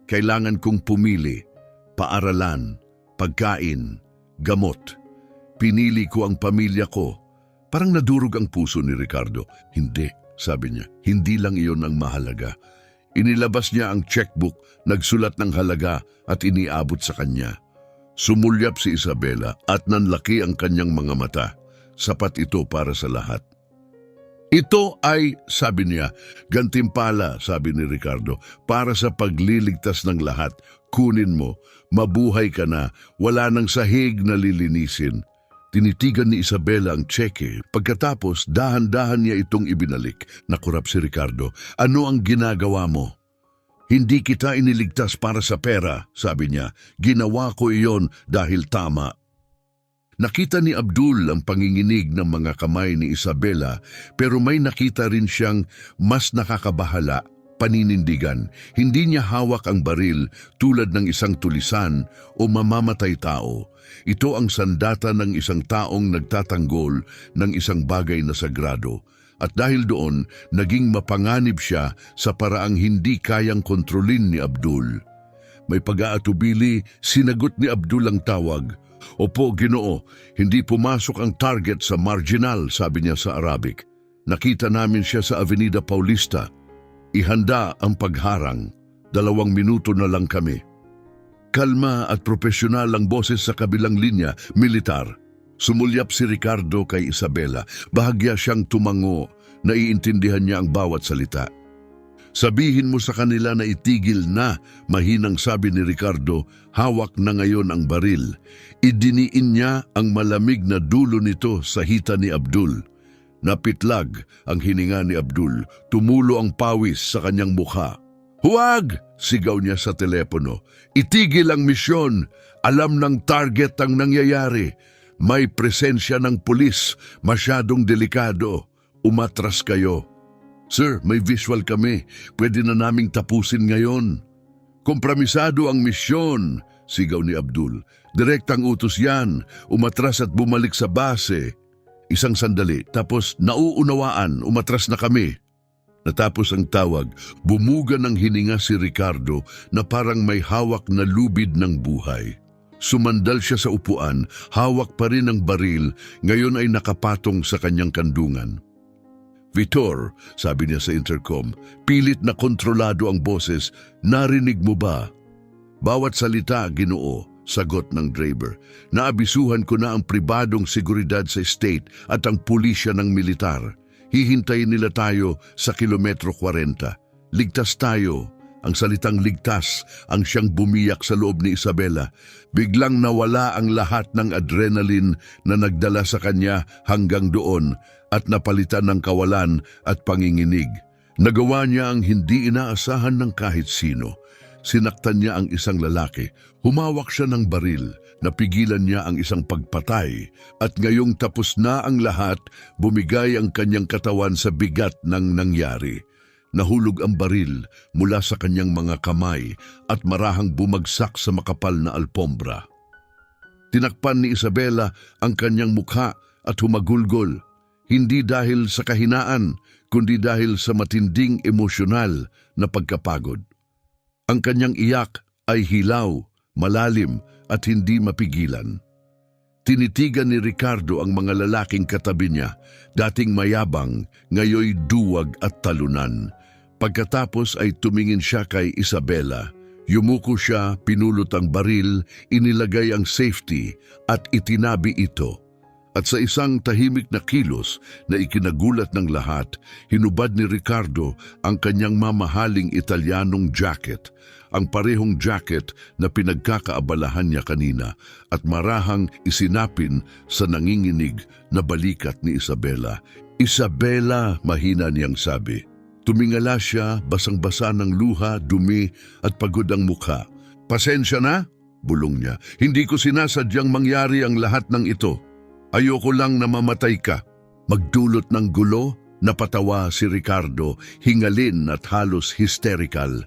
Kailangan kong pumili. Paaralan, pagkain, gamot. Pinili ko ang pamilya ko. Parang nadurog ang puso ni Ricardo. Hindi, sabi niya. Hindi lang iyon ang mahalaga. Inilabas niya ang checkbook, nagsulat ng halaga at iniabot sa kanya. Sumulyap si Isabela at nanlaki ang kanyang mga mata. Sapat ito para sa lahat. Ito ay, sabi niya, gantimpala, sabi ni Ricardo, para sa pagliligtas ng lahat. Kunin mo, mabuhay ka na, wala nang sahig na lilinisin. Tinitigan ni Isabela ang tseke. Pagkatapos, dahan-dahan niya itong ibinalik. Nakurap si Ricardo. Ano ang ginagawa mo? Hindi kita iniligtas para sa pera, sabi niya. Ginawa ko iyon dahil tama. Nakita ni Abdul ang panginginig ng mga kamay ni Isabela, pero may nakita rin siyang mas nakakabahala, paninindigan. Hindi niya hawak ang baril tulad ng isang tulisan o mamamatay tao. Ito ang sandata ng isang taong nagtatanggol ng isang bagay na sagrado. At dahil doon, naging mapanganib siya sa paraang hindi kayang kontrolin ni Abdul. May pag-aatubili, sinagot ni Abdul ang tawag. Opo, Ginoo, hindi pumasok ang target sa marginal, sabi niya sa Arabic. Nakita namin siya sa Avenida Paulista. Ihanda ang pagharang. 2 minuto na lang kami. Kalma at profesional ang boses sa kabilang linya, militar. Sumulyap si Ricardo kay Isabela. Bahagya siyang tumango, naiintindihan niya ang bawat salita. Sabihin mo sa kanila na itigil na, mahinang sabi ni Ricardo, hawak na ngayon ang baril. Idiniin niya ang malamig na dulo nito sa hita ni Abdul. Napitlag ang hininga ni Abdul, tumulo ang pawis sa kanyang mukha. Huwag! Sigaw niya sa telepono. Itigil ang misyon. Alam ng target ang nangyayari. May presensya ng pulis, masyadong delikado. Umatras kayo. Sir, may visual kami. Pwede na naming tapusin ngayon. Kompromisado ang misyon, sigaw ni Abdul. Direktang utos yan. Umatras at bumalik sa base. Isang sandali, tapos nauunawaan, umatras na kami. Natapos ang tawag, bumuga ng hininga si Ricardo na parang may hawak na lubid ng buhay. Sumandal siya sa upuan, hawak pa rin ang baril, ngayon ay nakapatong sa kanyang kandungan. Vitor, sabi niya sa intercom, pilit na kontrolado ang boses, narinig mo ba? Bawat salita, Ginoo, sagot ng driver. Naabisuhan ko na ang pribadong seguridad sa state at ang pulisya ng militar. Hihintayin nila tayo sa kilometro 40. Ligtas tayo. Ang salitang ligtas ang siyang bumiyak sa loob ni Isabela. Biglang nawala ang lahat ng adrenaline na nagdala sa kanya hanggang doon at napalitan ng kawalan at panginginig. Nagawa niya ang hindi inaasahan ng kahit sino. Sinaktan niya ang isang lalaki. Humawak siya ng baril. Napigilan niya ang isang pagpatay. At ngayong tapos na ang lahat, bumigay ang kanyang katawan sa bigat ng nangyari. Nahulog ang baril mula sa kanyang mga kamay at marahang bumagsak sa makapal na alpombra. Tinakpan ni Isabela ang kanyang mukha at humagulgol. Hindi dahil sa kahinaan, kundi dahil sa matinding emosyonal na pagkapagod. Ang kanyang iyak ay hilaw, malalim at hindi mapigilan. Tinitigan ni Ricardo ang mga lalaking katabi niya, dating mayabang, ngayoy duwag at talunan. Pagkatapos ay tumingin siya kay Isabela. Yumuko siya, pinulot ang baril, inilagay ang safety at itinabi ito. At sa isang tahimik na kilos na ikinagulat ng lahat, hinubad ni Ricardo ang kanyang mamahaling Italianong jacket, ang parehong jacket na pinagkakaabalahan niya kanina at marahang isinapin sa nanginginig na balikat ni Isabela. Isabela, mahina niyang sabi. Tumingala siya, basang-basa ng luha, dumi at pagod ang mukha. Pasensya na, bulong niya. Hindi ko sinasadyang mangyari ang lahat ng ito. Ayoko lang na mamatay ka. Magdulot ng gulo, napatawa si Ricardo, hingalin at halos hysterical.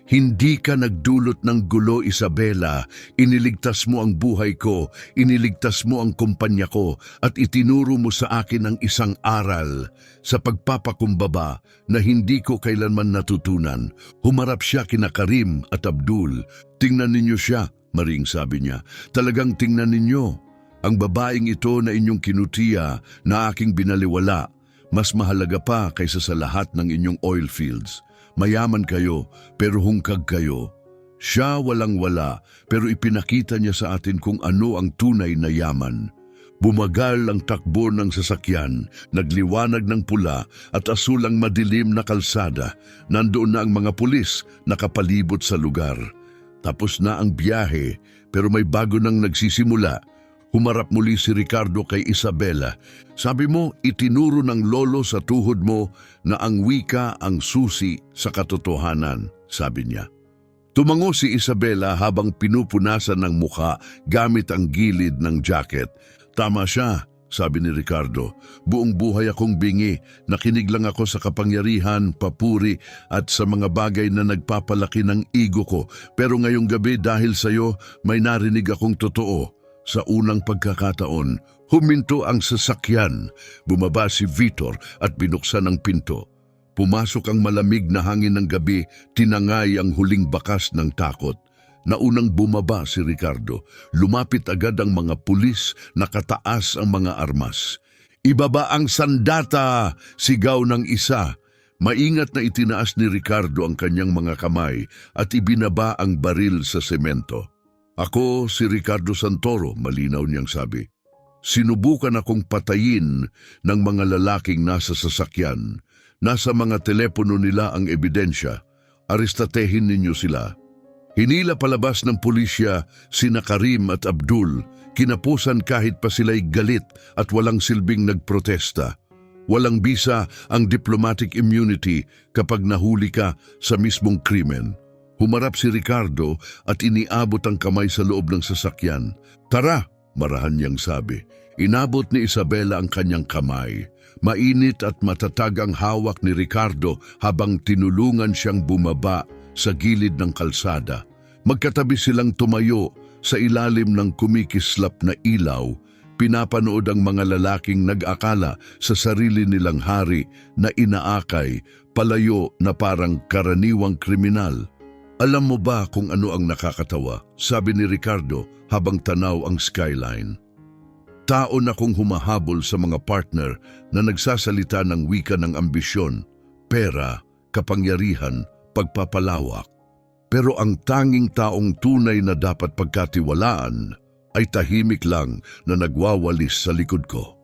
Hindi ka nagdulot ng gulo, Isabela. Iniligtas mo ang buhay ko, iniligtas mo ang kumpanya ko, at itinuro mo sa akin ang isang aral sa pagpapakumbaba na hindi ko kailanman natutunan. Humarap siya kina Karim at Abdul. Tingnan ninyo siya, maring sabi niya. Talagang tingnan ninyo. Ang babaeng ito na inyong kinutiya na aking binaliwala, mas mahalaga pa kaysa sa lahat ng inyong oil fields. Mayaman kayo, pero hungkag kayo. Siya walang-wala, pero ipinakita niya sa atin kung ano ang tunay na yaman. Bumagal ang takbo ng sasakyan, nagliwanag ng pula at asul ang madilim na kalsada. Nandoon na ang mga pulis nakapalibot sa lugar. Tapos na ang biyahe, pero may bago nang nagsisimula. Humarap muli si Ricardo kay Isabela. Sabi mo, itinuro ng lolo sa tuhod mo na ang wika ang susi sa katotohanan, sabi niya. Tumango si Isabela habang pinupunasan ng mukha gamit ang gilid ng jacket. Tama siya, sabi ni Ricardo. Buong buhay akong bingi, nakinig lang ako sa kapangyarihan, papuri at sa mga bagay na nagpapalaki ng ego ko. Pero ngayong gabi dahil sa'yo, may narinig akong totoo. Sa unang pagkakataon, huminto ang sasakyan. Bumaba si Vitor at binuksan ang pinto. Pumasok ang malamig na hangin ng gabi, tinangay ang huling bakas ng takot. Naunang bumaba si Ricardo. Lumapit agad ang mga pulis, nakataas ang mga armas. Ibaba ang sandata! Sigaw ng isa. Maingat na itinaas ni Ricardo ang kanyang mga kamay at ibinaba ang baril sa semento. Ako si Ricardo Santoro, malinaw niyang sabi. Sinubukan akong patayin ng mga lalaking nasa sasakyan. Nasa mga telepono nila ang ebidensya. Aristatehin ninyo sila. Hinila palabas ng pulisya sina Karim at Abdul. Kinapusan kahit pa sila'y galit at walang silbing nagprotesta. Walang bisa ang diplomatic immunity kapag nahuli ka sa mismong krimen. Humarap si Ricardo at iniabot ang kamay sa loob ng sasakyan. Tara, marahan niyang sabi. Inabot ni Isabela ang kanyang kamay. Mainit at matatag ang hawak ni Ricardo habang tinulungan siyang bumaba sa gilid ng kalsada. Magkatabi silang tumayo sa ilalim ng kumikislap na ilaw. Pinapanood ang mga lalaking nag-akala sa sarili nilang hari na inaakay, palayo na parang karaniwang kriminal. Alam mo ba kung ano ang nakakatawa? Sabi ni Ricardo habang tanaw ang skyline. Taon akong humahabol sa mga partner na nagsasalita ng wika ng ambisyon, pera, kapangyarihan, pagpapalawak. Pero ang tanging taong tunay na dapat pagkatiwalaan ay tahimik lang na nagwawalis sa likod ko.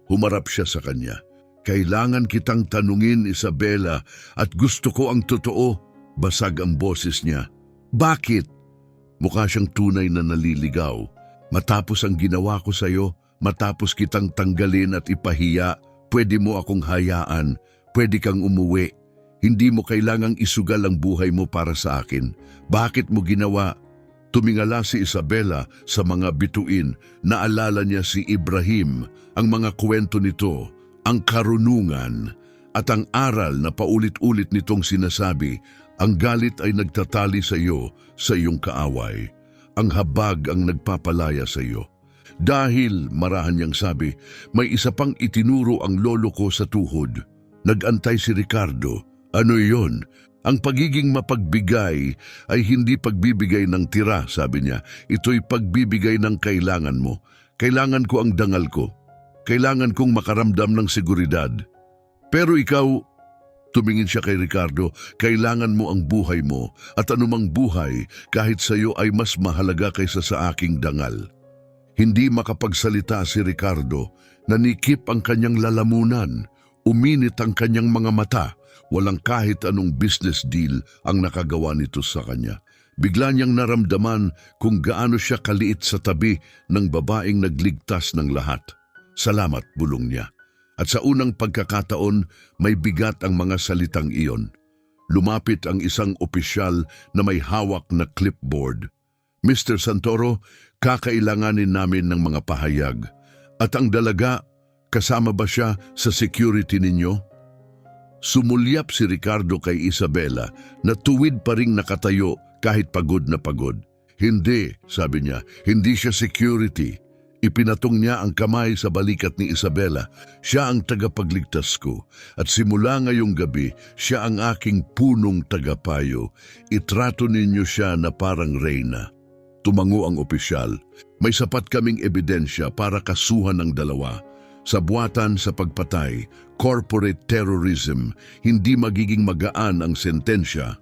Humarap siya sa kanya. Kailangan kitang tanungin, Isabela, at gusto ko ang totoo. Basag ang boses niya. Bakit? Mukha siyang tunay na naliligaw. Matapos ang ginawa ko sa iyo, matapos kitang tanggalin at ipahiya, pwede mo akong hayaan, pwede kang umuwi. Hindi mo kailangang isugal ang buhay mo para sa akin. Bakit mo ginawa? Tumingala si Isabela sa mga bituin. Naalala niya si Ibrahim, ang mga kwento nito, ang karunungan, at ang aral na paulit-ulit nitong sinasabi. Ang galit ay nagtatali sa iyo, sa iyong kaaway. Ang habag ang nagpapalaya sa iyo. Dahil, marahan niyang sabi, may isa pang itinuro ang lolo ko sa tuhod. Nag-antay si Ricardo. Ano iyon? Ang pagiging mapagbigay ay hindi pagbibigay ng tira, sabi niya. Ito'y pagbibigay ng kailangan mo. Kailangan ko ang dangal ko. Kailangan kong makaramdam ng seguridad. Pero ikaw, tumingin siya kay Ricardo, kailangan mo ang buhay mo at anumang buhay kahit sa iyo ay mas mahalaga kaysa sa aking dangal. Hindi makapagsalita si Ricardo. Nanikip ang kanyang lalamunan. Uminit ang kanyang mga mata. Walang kahit anong business deal ang nakagawa nito sa kanya. Bigla niyang naramdaman kung gaano siya kaliit sa tabi ng babaeng nagligtas ng lahat. Salamat, bulong niya. At sa unang pagkakataon, may bigat ang mga salitang iyon. Lumapit ang isang opisyal na may hawak na clipboard. Mr. Santoro, kakailanganin namin ng mga pahayag. At ang dalaga, kasama ba siya sa security ninyo? Sumulyap si Ricardo kay Isabela na tuwid pa ring nakatayo kahit pagod na pagod. Hindi, sabi niya, hindi siya security. Ipinatong niya ang kamay sa balikat ni Isabela. Siya ang tagapagligtas ko. At simula ngayong gabi, siya ang aking punong tagapayo. Itrato ninyo siya na parang reyna. Tumango ang opisyal. May sapat kaming ebidensya para kasuhan ng dalawa. Sa buwatan sa pagpatay, corporate terrorism, hindi magiging magaan ang sentensya.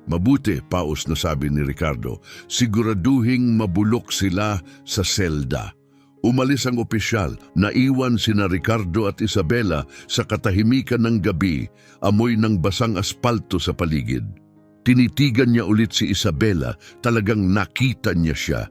Mabuti, paus na sabi ni Ricardo, siguraduhing mabulok sila sa selda. Umalis ang opisyal, naiwan sina Ricardo at Isabela sa katahimikan ng gabi, amoy ng basang aspalto sa paligid. Tinitigan niya ulit si Isabela, talagang nakita niya siya.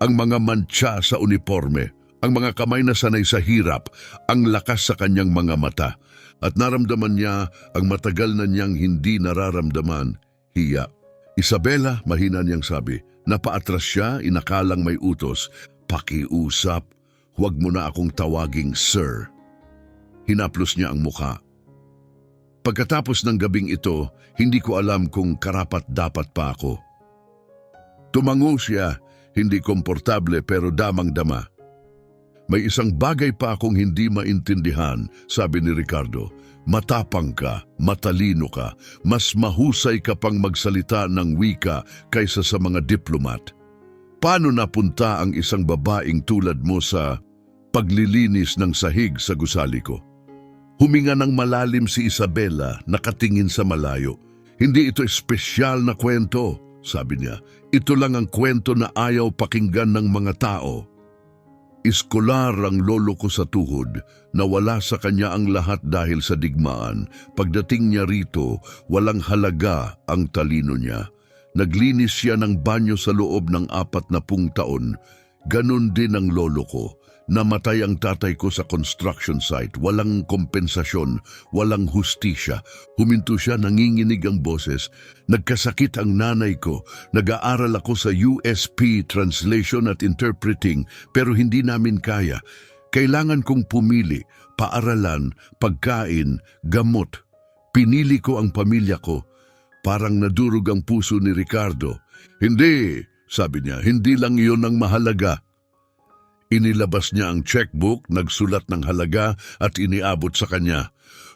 Ang mga mantsa sa uniforme, ang mga kamay na sanay sa hirap, ang lakas sa kanyang mga mata. At naramdaman niya ang matagal na niyang hindi nararamdaman, hiya. Isabela, mahina niyang sabi, napaatras siya, inakalang may utos. Pakiusap, huwag mo na akong tawaging sir. Hinaplos niya ang mukha. Pagkatapos ng gabing ito, hindi ko alam kung karapat-dapat pa ako. Tumango siya, hindi komportable pero damang-dama. May isang bagay pa akong hindi maintindihan, sabi ni Ricardo. Matapang ka, matalino ka, mas mahusay ka pang magsalita ng wika kaysa sa mga diplomat. Paano napunta ang isang babaeng tulad mo sa paglilinis ng sahig sa gusali ko? Huminga ng malalim si Isabela, nakatingin sa malayo. Hindi ito espesyal na kwento, sabi niya. Ito lang ang kwento na ayaw pakinggan ng mga tao. Iskolar ang lolo ko sa tuhod, nawala sa kanya ang lahat dahil sa digmaan. Pagdating niya rito, walang halaga ang talino niya. Naglinis siya ng banyo sa loob ng 40 taon. Ganon din ang lolo ko. Namatay ang tatay ko sa construction site. Walang kompensasyon, walang hustisya. Huminto siya, nanginginig ang boses. Nagkasakit ang nanay ko. Nag-aaral ako sa USP Translation at Interpreting pero hindi namin kaya. Kailangan kong pumili, paaralan, pagkain, gamot. Pinili ko ang pamilya ko. Parang nadurog ang puso ni Ricardo. Hindi, sabi niya, hindi lang iyon ang mahalaga. Inilabas niya ang checkbook, nagsulat ng halaga at iniabot sa kanya.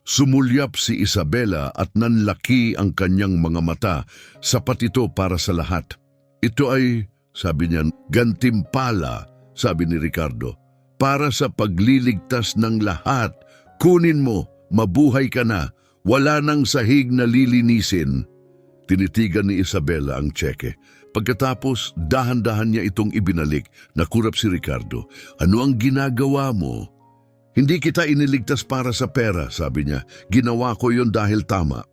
Sumulyap si Isabela at nanlaki ang kanyang mga mata. Sapat ito para sa lahat. Ito ay, sabi niya, gantimpala, sabi ni Ricardo. Para sa pagliligtas ng lahat, kunin mo, mabuhay ka na. Wala nang sahig na lilinisin. Tinitigan ni Isabela ang tseke. Pagkatapos, dahan-dahan niya itong ibinalik. Nakurap si Ricardo. Ano ang ginagawa mo? Hindi kita iniligtas para sa pera, sabi niya. Ginawa ko yon dahil tama.